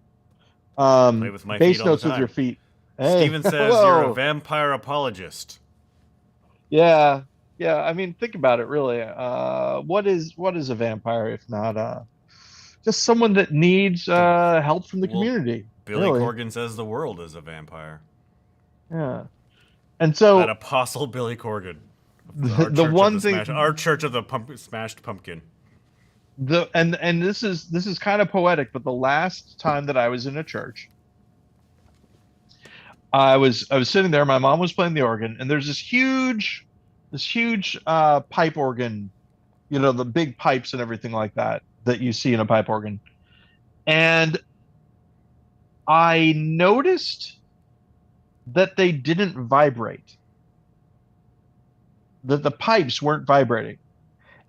Play with my bass feet notes all the with your time. feet. Hey. Steven says you're a vampire apologist. Yeah. I mean, think about it. Really, what is a vampire if not just someone that needs help from the community? Billy Corgan says the world is a vampire. Yeah, and so that apostle Billy Corgan. Our church of the smashed pumpkin. And this is kind of poetic, but the last time that I was in a church, I was sitting there. My mom was playing the organ, and there's this huge pipe organ, the big pipes and everything like that you see in a pipe organ. And I noticed that they didn't vibrate, that the pipes weren't vibrating.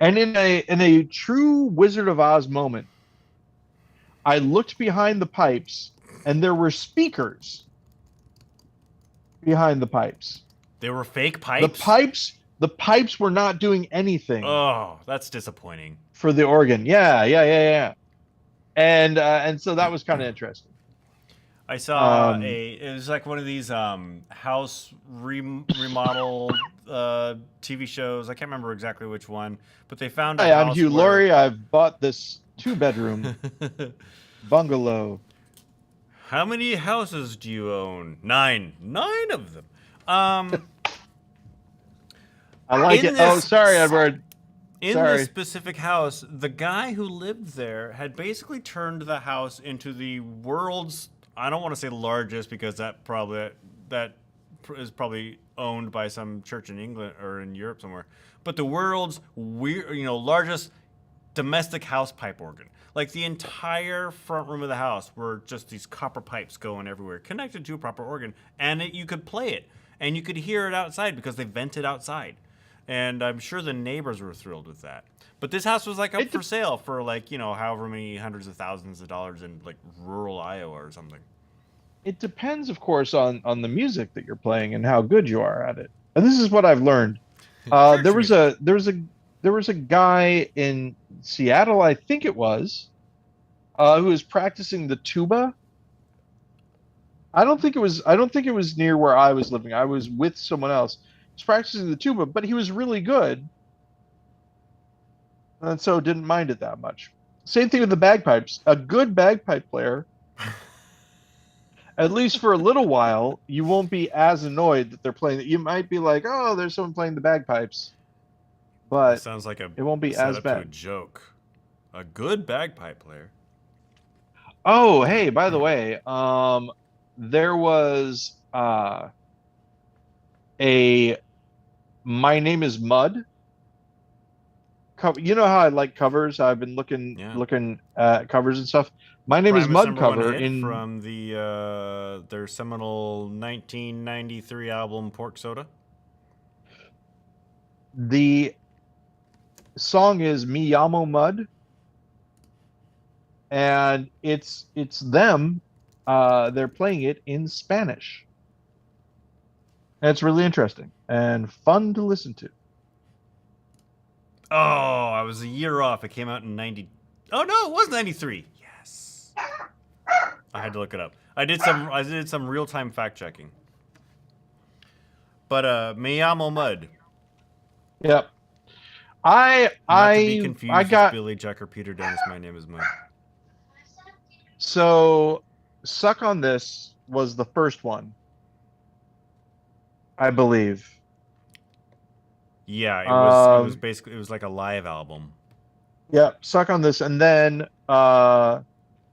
And in a true Wizard of Oz moment, I looked behind the pipes, and there were speakers behind the pipes. They were fake pipes? The pipes were not doing anything. Oh, that's disappointing. For the organ. Yeah. And so that was kind of interesting. I saw it was like one of these house remodel TV shows. I can't remember exactly which one, but they found Hi, I'm Hugh Laurie. I've bought this 2-bedroom bungalow. How many houses do you own? 9 of them. I like it. Oh, sorry, Edward. In this Sorry. specific house, the guy who lived there had basically turned the house into the world's, I don't want to say largest because that is probably owned by some church in England or in Europe somewhere, but the world's largest domestic house pipe organ. Like the entire front room of the house were just these copper pipes going everywhere, connected to a proper organ, and you could play it, and you could hear it outside because they vented outside, and I'm sure the neighbors were thrilled with that. But this house was like up for sale for like however many hundreds of thousands of dollars in like rural Iowa or something. It depends, of course, on the music that you're playing and how good you are at it. And this is what I've learned. Church There was music. a guy in Seattle, I think it was, who was practicing the tuba. I don't think it was near where I was living. I was with someone else. He was practicing the tuba, but he was really good, and so didn't mind it that much. Same thing with the bagpipes. A good bagpipe player, at least for a little while, you won't be as annoyed that they're playing it. You might be like, "Oh, there's someone playing the bagpipes," That but sounds like a it won't be as setup to a bad. joke. A good bagpipe player. Oh, hey, by the way, there was a My Name is Mud cover. You know how I like covers? I've been Yeah. looking at covers and stuff. My Name is Primus Mud number one cover hit in from their seminal 1993 album Pork Soda. the song is Me Llamo Mud, and it's them. They're playing it in Spanish. And it's really interesting and fun to listen to. Oh, I was a year off. It came out in 90. Oh no, it was 93. Yes. I had to look it up. I did some real-time fact checking. But Me Llamo Mud. Yep. Not to be I confused with got Billy Jack or Peter Dennis. My Name is Mud. so Suck on This was the first one, I believe. Yeah, it was Um, basically it was like a live album. yep, Suck on This, and then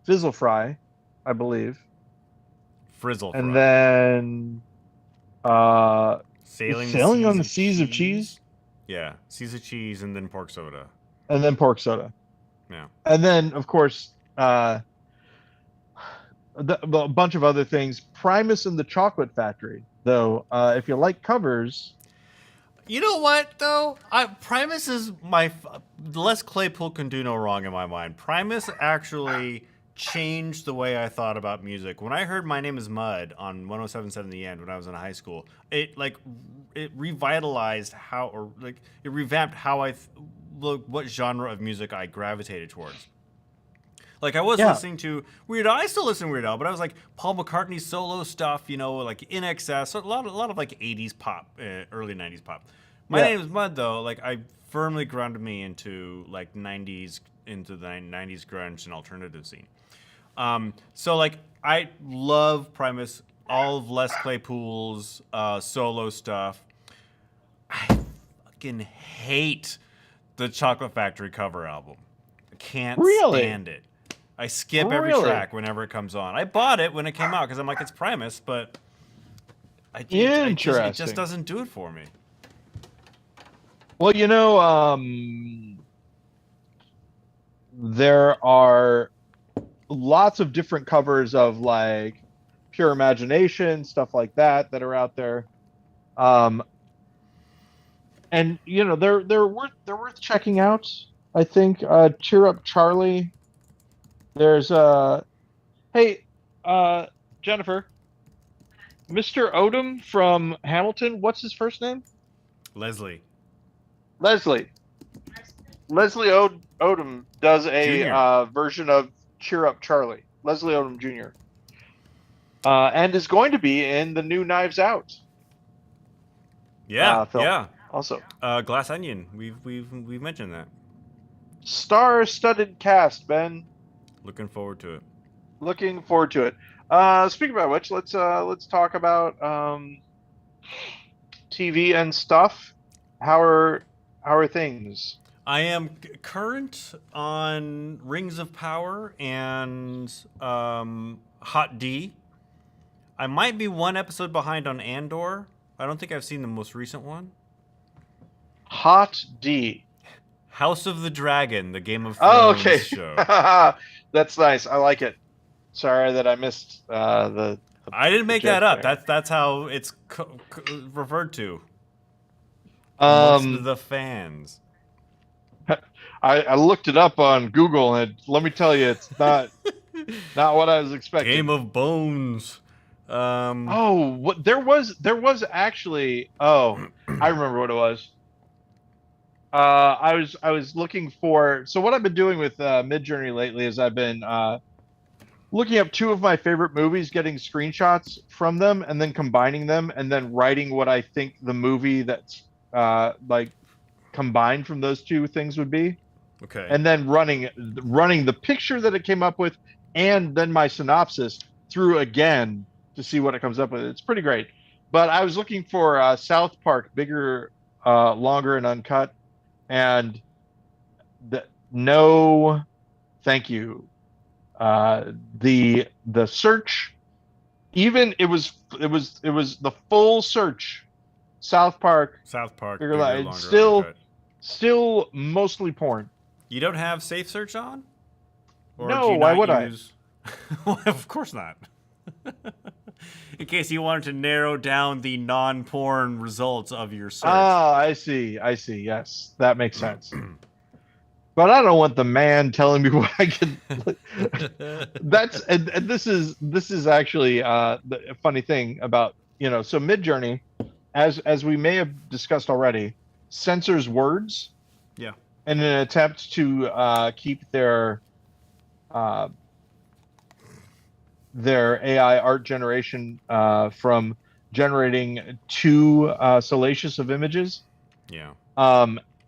Fizzle Fry, I believe, Frizzle and Fry. then uh, Sailing the Sailing on Seas the of Seas of Cheese, Cheese. Yeah, Seas of Cheese and then Pork Soda. and then Pork Soda, Yeah. and then of course a bunch of other things. Primus and the Chocolate Factory, though. If you like covers, You know what though? Primus is Les Claypool can do no wrong in my mind. Primus actually changed the way I thought about music. When I heard My Name is Mud on 107.7 The End when I was in high school, it revitalized how or like it revamped how look what genre of music I gravitated towards. Like I was yeah, listening to Weird Al. I still listen to Weird Al, but I was like Paul McCartney solo stuff, like In Excess, a lot of like 80s pop, early 90s pop. My yeah. Name is Mud though, like I firmly grounded me into like 90s into the 90s grunge and alternative scene. So like I love Primus, all of Les Claypool's solo stuff. I fucking hate the Chocolate Factory cover album. I can't Really, stand it. I skip every really track whenever it comes on. I bought it when it came out because I'm like, it's Primus, but it just interesting. doesn't do it for me. Well, there are lots of different covers of like Pure Imagination, stuff like that are out there. Um, and they're worth checking out. I think Cheer Up Charlie. There's hey uh Jennifer, Mr. Odom from Hamilton. What's his first name? Leslie Leslie. Odom does a Jr. version of Cheer Up Charlie. Leslie Odom Jr. And is going to be in the new Knives Out Yeah, film yeah. also. Glass Onion. We've mentioned that. Star-studded cast, Ben. Looking forward to it. Looking forward to it. Speaking about which, let's talk about TV and stuff. How are things? I am current on Rings of Power and Hot D. I might be one episode behind on Andor. I don't think I've seen the most recent one. Hot D. House of the Dragon, the Game of Oh, Thrones okay. show. That's nice. I like it. Sorry that I missed the I didn't make joke that up. there. That's how it's referred to amongst Um, the fans. I looked it up on Google, and let me tell you, it's not what I was expecting. Game of Bones. Oh, what there was actually. Oh, I remember what it was. I was looking for. So what I've been doing with Midjourney lately is I've been looking up two of my favorite movies, getting screenshots from them, and then combining them, and then writing what I think the movie that's like combined from those two things would be. Okay. And then running the picture that it came up with, and then my synopsis through again to see what it comes up with. It's pretty great. But I was looking for South Park, bigger, longer, and uncut, and no, thank you. The search, even it was the full search. South Park, bigger, longer, still mostly porn. You don't have Safe Search on? Or No, do you why not would use... Well, of course not. In case you wanted to narrow down the non-porn results of your search. Oh, I see. Yes, that makes sense. But I don't want the man telling me what I can. That's and this is actually the funny thing about so Midjourney, as we may have discussed already, censors words. Yeah. In an attempt to keep their AI art generation from generating too salacious of images. Yeah.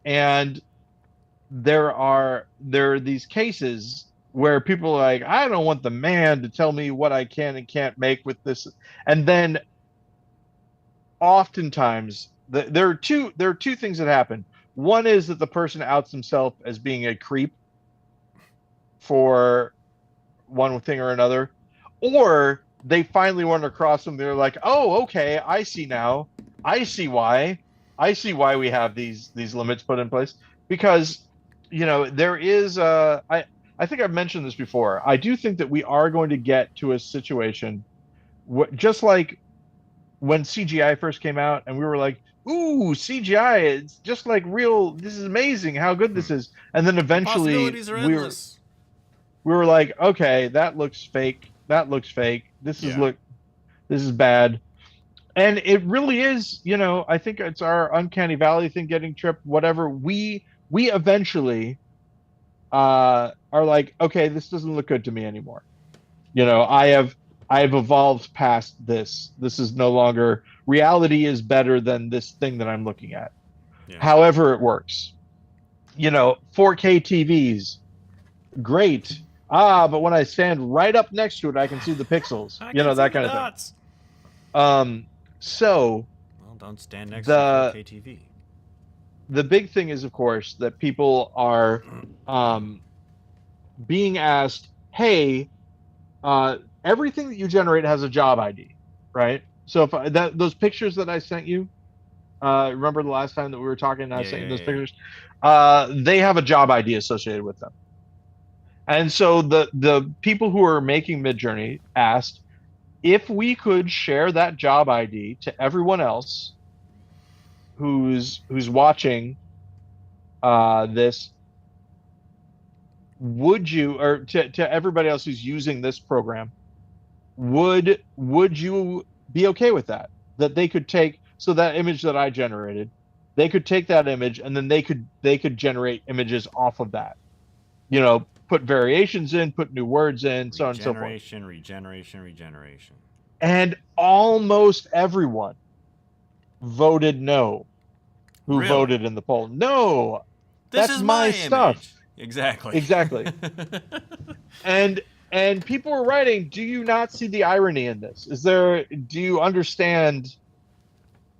And there are these cases where people are like, I don't want the man to tell me what I can and can't make with this. And then oftentimes there are two things that happen. One is that the person outs himself as being a creep for one thing or another, or they finally run across them. They're like, oh, okay, I see now. I see why we have these limits put in place, because there is I think I've mentioned this before. I do think that we are going to get to a situation just like when CGI first came out and we were like, ooh, CGI, it's just like real. This is amazing how good this is. And then eventually we were like, okay, that looks fake. This is bad. And it really is, I think it's our uncanny valley thing getting tripped, whatever. We eventually are like, okay, this doesn't look good to me anymore. I have evolved past this. This is no longer, reality is better than this thing that I'm looking at. Yeah. However it works. 4K TVs, great. But when I stand right up next to it, I can see the pixels. That kind of thing. So well, don't stand next to a 4K TV. The big thing is, of course, that people are being asked, hey, everything that you generate has a job ID, right? So if those pictures that I sent you, remember the last time that we were talking and I sent you those pictures? They have a job ID associated with them. And so the people who are making Midjourney asked if we could share that job ID to everyone else who's watching this. Would you, or to everybody else who's using this program, would you be okay with that? That they could take, so that image that I generated, they could take that image and then they could generate images off of that. Put variations in, put new words in, so on and so forth. Regeneration. And almost everyone voted no. Who really? Voted in the poll? No, this that's is my stuff. Image. Exactly. And people were writing, do you not see the irony in this? Do you understand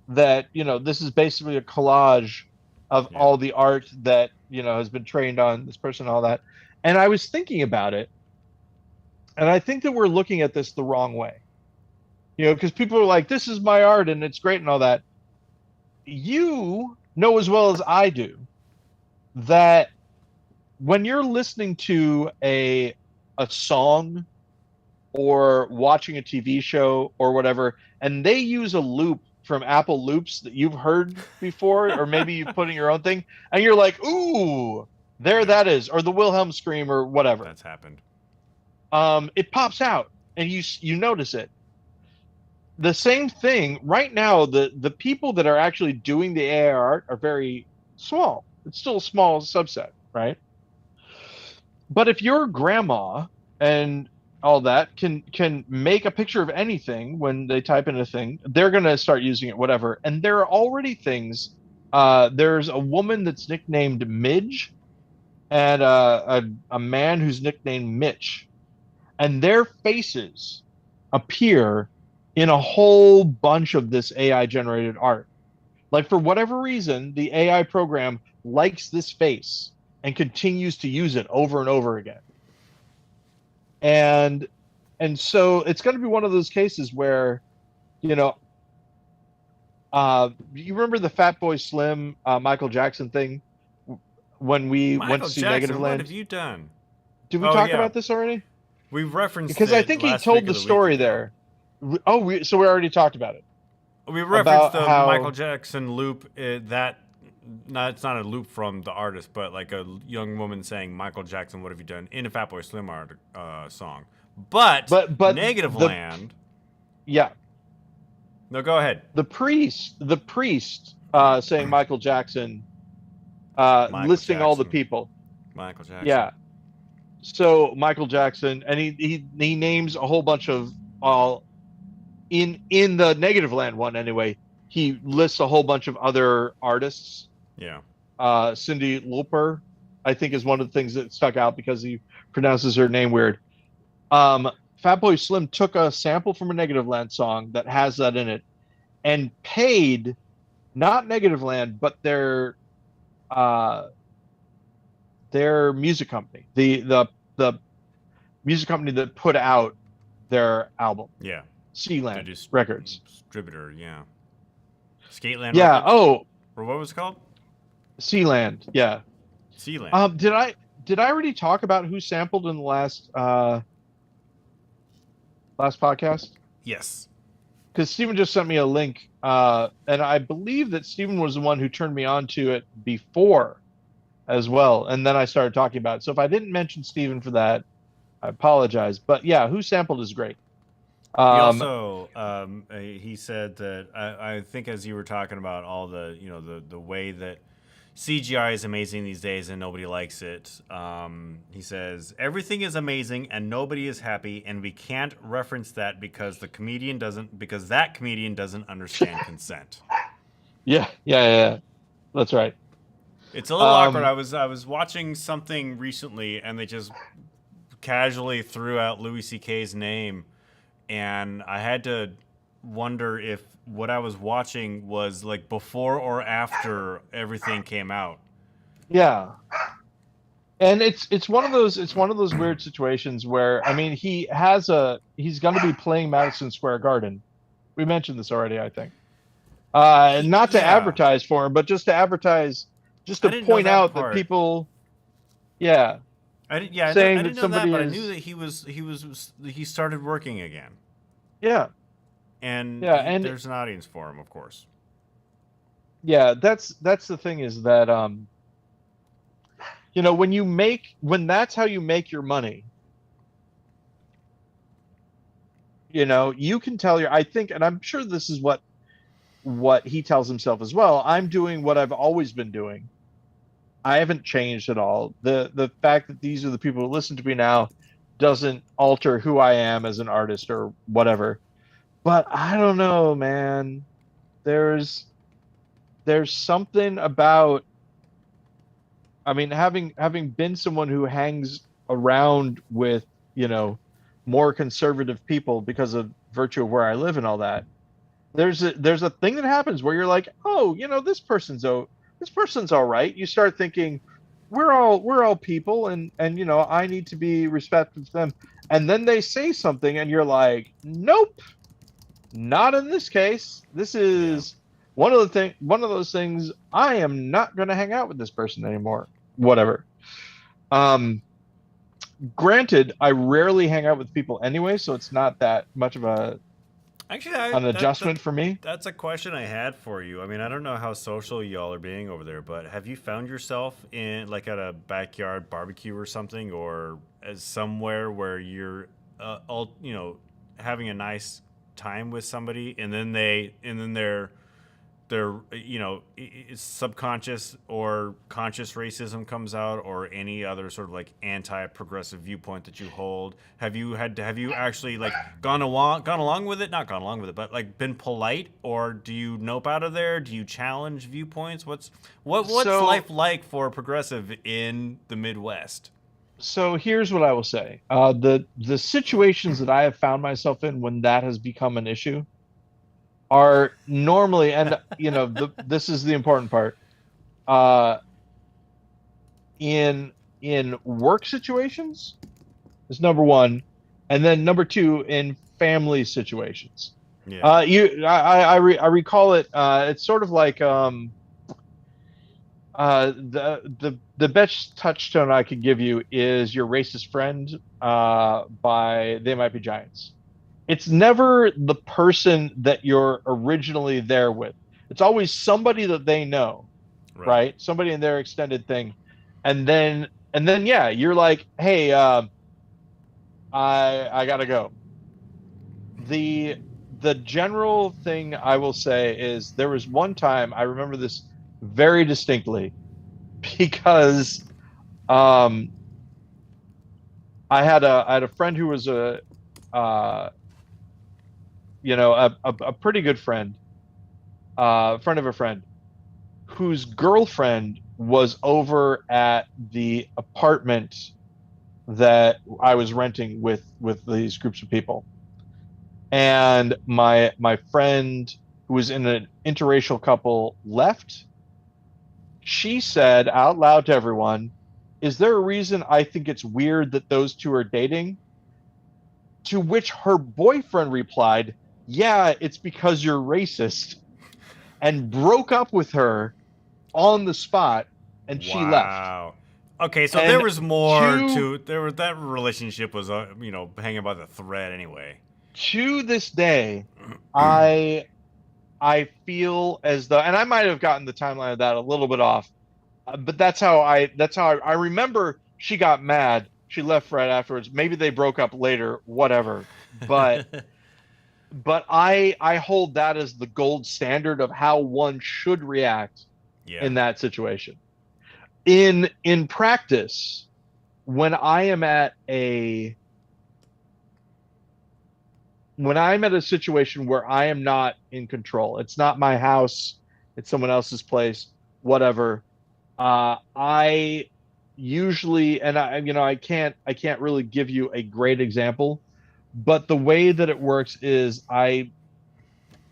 that, this is basically a collage of Yeah. all the art that, has been trained on this person and all that. And I was thinking about it, and I think that we're looking at this the wrong way. Because people are like, this is my art and it's great and all that. You know as well as I do that when you're listening to a song or watching a TV show or whatever, and they use a loop from Apple Loops that you've heard before, or maybe you've put in your own thing, and you're like, ooh, there Yeah. that is, or the Wilhelm scream or whatever. That's happened. It pops out and you notice it. The same thing right now, the people that are actually doing the AI art are very small. It's still a small subset, right? But if your grandma and all that can make a picture of anything when they type in a thing, they're gonna start using it, whatever. And there are already things. There's a woman that's nicknamed Midge, and a man who's nicknamed Mitch, and their faces appear in a whole bunch of this AI generated art. Like for whatever reason, the AI program likes this face and continues to use it over and over again. And so it's going to be one of those cases where, you know, you remember the Fat Boy Slim Michael Jackson thing when we went Michael to see Negative Jackson, what Land? have you done? Did we Oh talk yeah, about this already? we referenced Because I it think he last told week the of the week story ago. there. So we already talked about it. We referenced About the how Michael Jackson loop. It's not a loop from the artist, but like a young woman saying, "Michael Jackson, what have you done?" in a Fatboy Slim art song. But but Negative the Land. yeah, No, go ahead. the priest saying Michael Jackson, Michael listing all the Jackson. people. Michael Jackson. Yeah. So Michael Jackson, and he names a whole bunch of all in the Negative Land one anyway. He lists a whole bunch of other artists. Yeah. Cindy Lauper, I think, is one of the things that stuck out because he pronounces her name weird. Fatboy Slim took a sample from a Negative Land song that has that in it and paid not Negative Land, but uh, their music company, the music company that put out their album, Yeah. The Sealand Records. distributor. Yeah. Skateland Yeah. Records. Oh, Or what was it called? Sealand. Yeah. Sealand. Did I already talk about who sampled in the last podcast? Yes. Because Stephen just sent me a link, and I believe that Stephen was the one who turned me on to it before as well, and then I started talking about it. So if I didn't mention Stephen for that, I apologize. But yeah, who sampled is great. He Um, also he said that I think as you were talking about all the the way that CGI is amazing these days and nobody likes it. He says everything is amazing and nobody is happy, and we can't reference that because that comedian doesn't understand consent. yeah, that's right. It's a little awkward. Um, I was watching something recently and they just casually threw out Louis C.K.'s name, and I had to wonder if what I was watching was like before or after everything came out. yeah, and it's one of those weird situations where, I mean, he's going to be playing Madison Square Garden. We mentioned this already, I think. Not to Yeah, advertise for him, but just to advertise, just I to didn't know point that out that part. people, yeah, I didn't. Yeah, I saying that didn't know that, somebody but I knew is, that he started working again, yeah, and yeah, and there's an audience for him, of course. yeah, that's the thing is that when that's how you make your money, you can tell I think, and I'm sure this is what he tells himself as well. I'm doing what I've always been doing. I haven't changed at all. The fact that these are the people who listen to me now doesn't alter who I am as an artist or whatever. But I don't know, man. There's something about, I mean, having been someone who hangs around with, you know, more conservative people because of virtue of where I live and all that. There's a thing that happens where you're like, oh, this this person's all right. You start thinking, we're all people, and I need to be respectful to them. And then they say something, and you're like, nope, not in this case. This Yeah. is one of those things. I am not going to hang out with this person anymore. Whatever. Um, Granted, I rarely hang out with people anyway, so it's not that much of Actually, an adjustment for me. that's a question I had for you. I mean, I don't know how social y'all are being over there, but have you found yourself in like at a backyard barbecue or something, or as somewhere where you're all having a nice time with somebody, and then their subconscious or conscious racism comes out, or any other sort of like anti-progressive viewpoint that you hold? Have you actually like gone along with it, not gone along with it, but like been polite, or do you nope out of there? Do you challenge viewpoints? What's So life like for a progressive in the Midwest? so here's what I will say. The situations that I have found myself in when that has become an issue are normally, and this is the important part, uh in work situations is number one, and then number two in family situations. Yeah. I recall it. It's sort of like the best touchstone I could give you is Your Racist Friend by They Might Be Giants. It's never the person that you're originally there with. It's always somebody that they know, Right. right? Somebody in their extended thing. And then yeah, you're like, hey, I gotta go. The general thing I will say is there was one time I remember this very distinctly because um I had a friend who was uh a pretty good friend, friend of a friend, whose girlfriend was over at the apartment that I was renting with these groups of people. And my friend, who was in an interracial couple, left. She said out loud to everyone, "Is there a reason I think it's weird that those two are dating?" To which her boyfriend replied, "Yeah, it's because you're racist," and broke up with her on the spot, and she left. Wow. Okay, so there And was more to to there. That relationship was, hanging by the thread anyway. to this day, I feel as though, and I might have gotten the timeline of that a little bit off, but that's how I remember. She got mad. She left right afterwards. Maybe they broke up later, whatever. But I hold that as the gold standard of how one should react Yeah. in that situation. In practice, when I am at a when I'm at a situation where I am not in control, it's not my house, it's someone else's place, whatever. I usually, and I can't really give you a great example, but the way that it works is I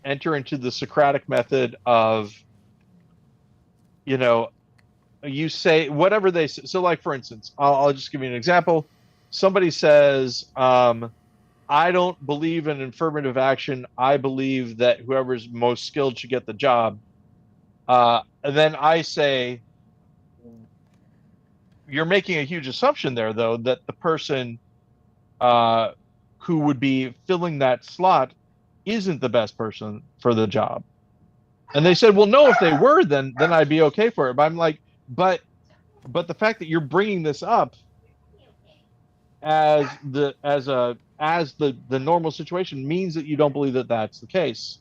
enter into the Socratic method of, you know, you say whatever they say. So, like for instance, I'll just give you an example. Somebody says, I don't believe in affirmative action. I believe that whoever's most skilled should get the job. And then I say, you're making a huge assumption there, though, that the person uh, who would be filling that slot isn't the best person for the job. And they said, well, no, if they were, then I'd be okay for it. But I'm like, but but the fact that you're bringing this up as the normal situation means that you don't believe that that's the case.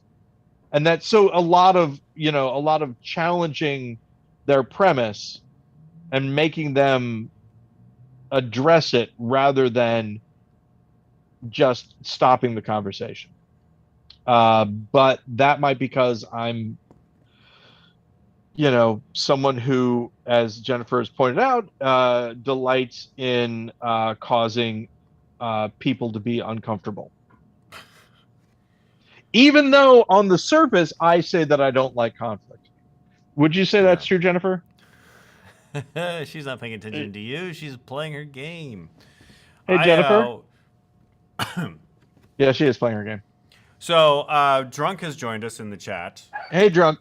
And that's so a lot of challenging their premise and making them address it rather than just stopping the conversation. But that might because I'm, someone who, as Jennifer has pointed out, delights in causing people to be uncomfortable. Even though on the surface I say that I don't like conflict. Would you say that's true, Jennifer? She's not paying attention to you. She's playing her game. Hey, I Jennifer. Yeah, she is playing her game. So Drunk has joined us in the chat Hey, Drunk.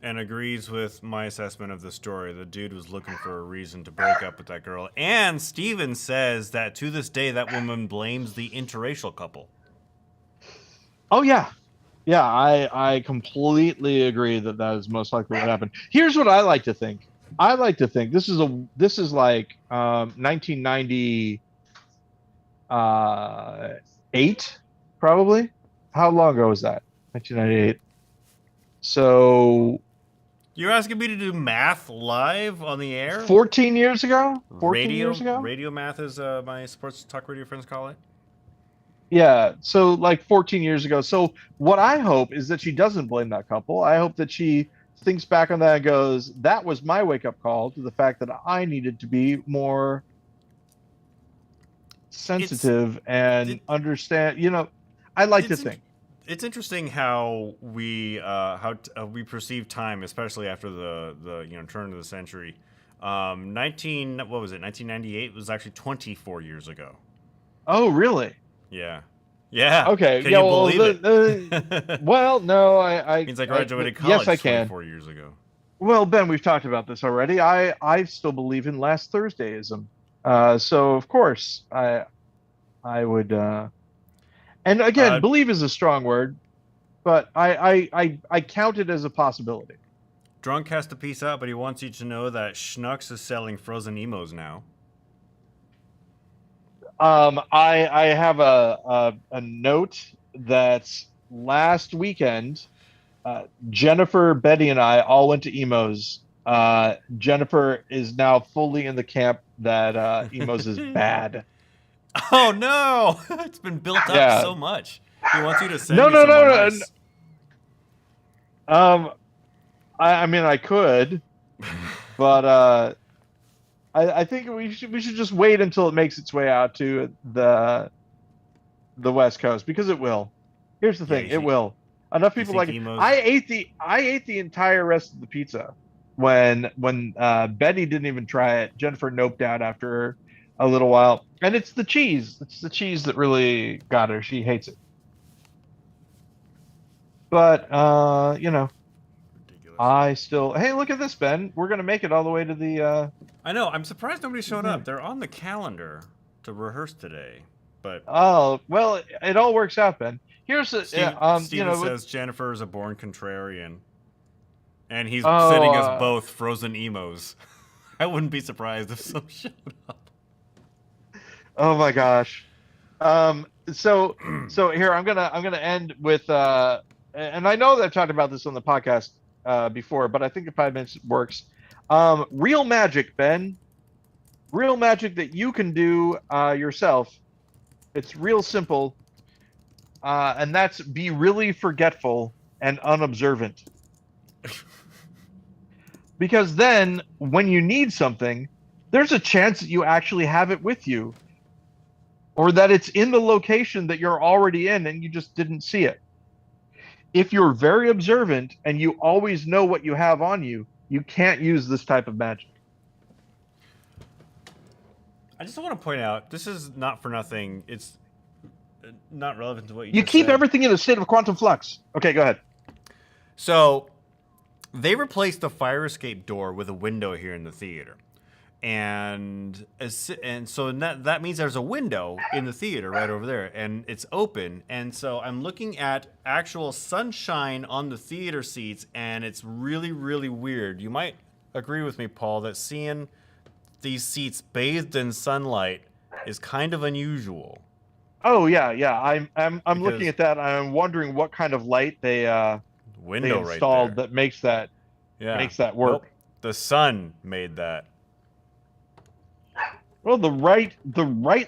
and agrees with my assessment of the story. The dude was looking for a reason to break up with that girl. And Steven says that to this day, that woman blames the interracial couple. Oh, yeah. Yeah, I completely agree that that is most likely what happened. Here's what I like to think. I like to think this is like 1998, probably. How long ago was that? 1998. So You're asking me to do math live on the air? 14 years ago? 14 years ago? Radio math, as my sports talk radio friends call it. Yeah, so like 14 years ago. So what I hope is that she doesn't blame that couple. I hope that she thinks back on that and goes, that was my wake-up call to the fact that I needed to be more sensitive and understand, I like to think. It's interesting how we perceive time, especially after the turn of the century. 1998 was actually 24 years ago. Oh, really? Yeah. Yeah. Okay. Can you believe it? Well, no, I means I graduated college yes, I can. 24 years ago. Well, Ben, we've talked about this already. I still believe in last Thursdayism. So of course I would and again, believe is a strong word, but I count it as a possibility. Drunk has to peace out, but he wants you to know that Schnucks is selling frozen emos now. I have a note that last weekend, Jennifer, Betty, and I all went to emos. Jennifer is now fully in the camp that emos is bad. Oh no! It's been built up so much. He wants you to send me no. Nice. I mean, I could, but I think we should just wait until it makes its way out to the West Coast, because it will. Here's the thing, it will. Enough people like it. I ate the entire rest of the pizza when Betty didn't even try it. Jennifer noped out after a little while, and it's the cheese. It's the cheese that really got her. She hates it. But I still. Hey, look at this, Ben. We're gonna make it all the way to the. I know. I'm surprised nobody showed up. They're on the calendar to rehearse today, but. Oh well, it all works out, Ben. Here's Steven says Jennifer is a born contrarian, and he's sending us both frozen emos. I wouldn't be surprised if some showed up. Oh my gosh. So here I'm gonna end with and I know that I've talked about this on the podcast before, but I think in 5 minutes works. Real magic, Ben. Real magic that you can do yourself. It's real simple, and that's be really forgetful and unobservant. Because then, when you need something, there's a chance that you actually have it with you, or that it's in the location that you're already in and you just didn't see it. If you're very observant and you always know what you have on you, you can't use this type of magic. I just want to point out, this is not for nothing. It's not relevant to what you keep said. Everything in a state of quantum flux. Okay, go ahead. So they replaced the fire escape door with a window here in the theater. And so that means there's a window in the theater right over there, and it's open. And so I'm looking at actual sunshine on the theater seats, and it's really, really weird. You might agree with me, Paul, that seeing these seats bathed in sunlight is kind of unusual. Oh yeah. I'm looking at that. I'm wondering what kind of light they installed right that makes that work. Nope. The sun made that. Well, the right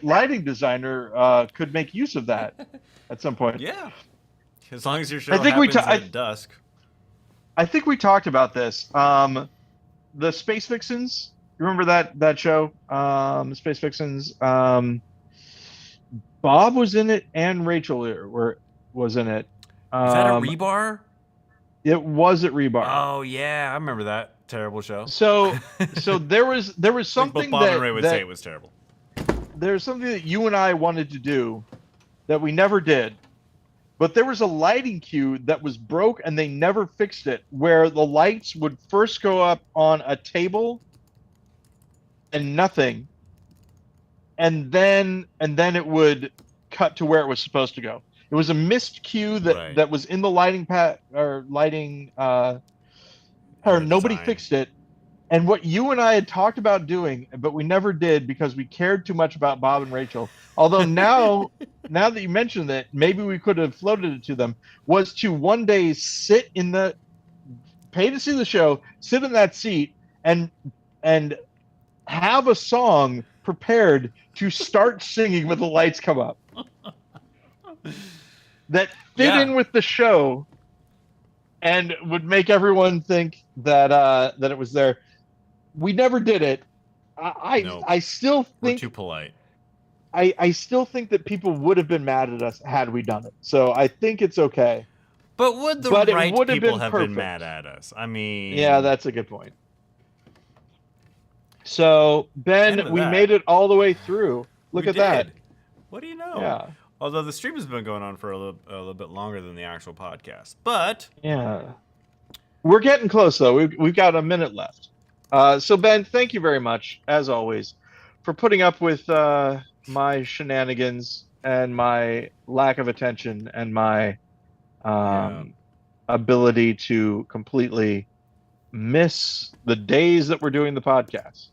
lighting designer could make use of that at some point. Yeah, as long as your show happens at dusk. I think we talked about this. The Space Vixens. You remember that show? Space Vixens. Bob was in it, and Rachel was in it. Is that a rebar? It was at Rebar. Oh yeah, I remember that terrible show. So there was Like something both Bob and that Ray would say it was terrible. there's something that you and I wanted to do that we never did. But there was a lighting cue that was broke and they never fixed it, where the lights would first go up on a table and nothing, and then it would cut to where it was supposed to go. It was a missed cue that was in the lighting or nobody design. fixed it. And what you and I had talked about doing, but we never did because we cared too much about Bob and Rachel. Although now that you mention that, maybe we could have floated it to them, was to one day pay to see the show, sit in that seat, and have a song prepared to start singing when the lights come up. That fit in with the show and would make everyone think that it was there. We never did it. I still think we're too polite. I still think that people would have been mad at us had we done it. So I think it's okay. But would the right people have been mad at us? I mean, yeah, that's a good point. So Ben, we made it all the way through. Look at that. What do you know? Yeah. Although the stream has been going on for a little bit longer than the actual podcast, but yeah, we're getting close though. We've got a minute left. So Ben, thank you very much, as always, for putting up with my shenanigans and my lack of attention and my ability to completely miss the days that we're doing the podcast.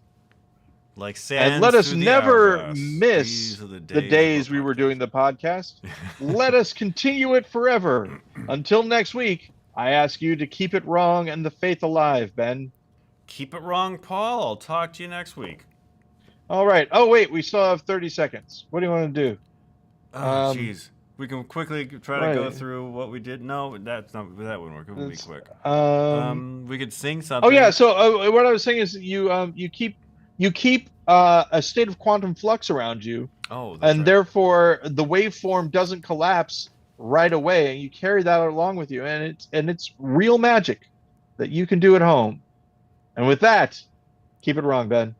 Like sands and let us through the never hourglass. miss the days we were doing the podcast. Let us continue it forever. Until next week, I ask you to keep it wrong and the faith alive, Ben. Keep it wrong, Paul. I'll talk to you next week. All right. Oh, wait. We still have 30 seconds. What do you want to do? Oh, jeez. We can quickly try to go through what we did. No, that wouldn't work. It would be quick. We could sing something. Oh, yeah. So what I was saying is you keep a state of quantum flux around you. Oh, that's and right. Therefore the waveform doesn't collapse right away, and you carry that along with you, and it's real magic that you can do at home. And with that, keep it wrong, Ben.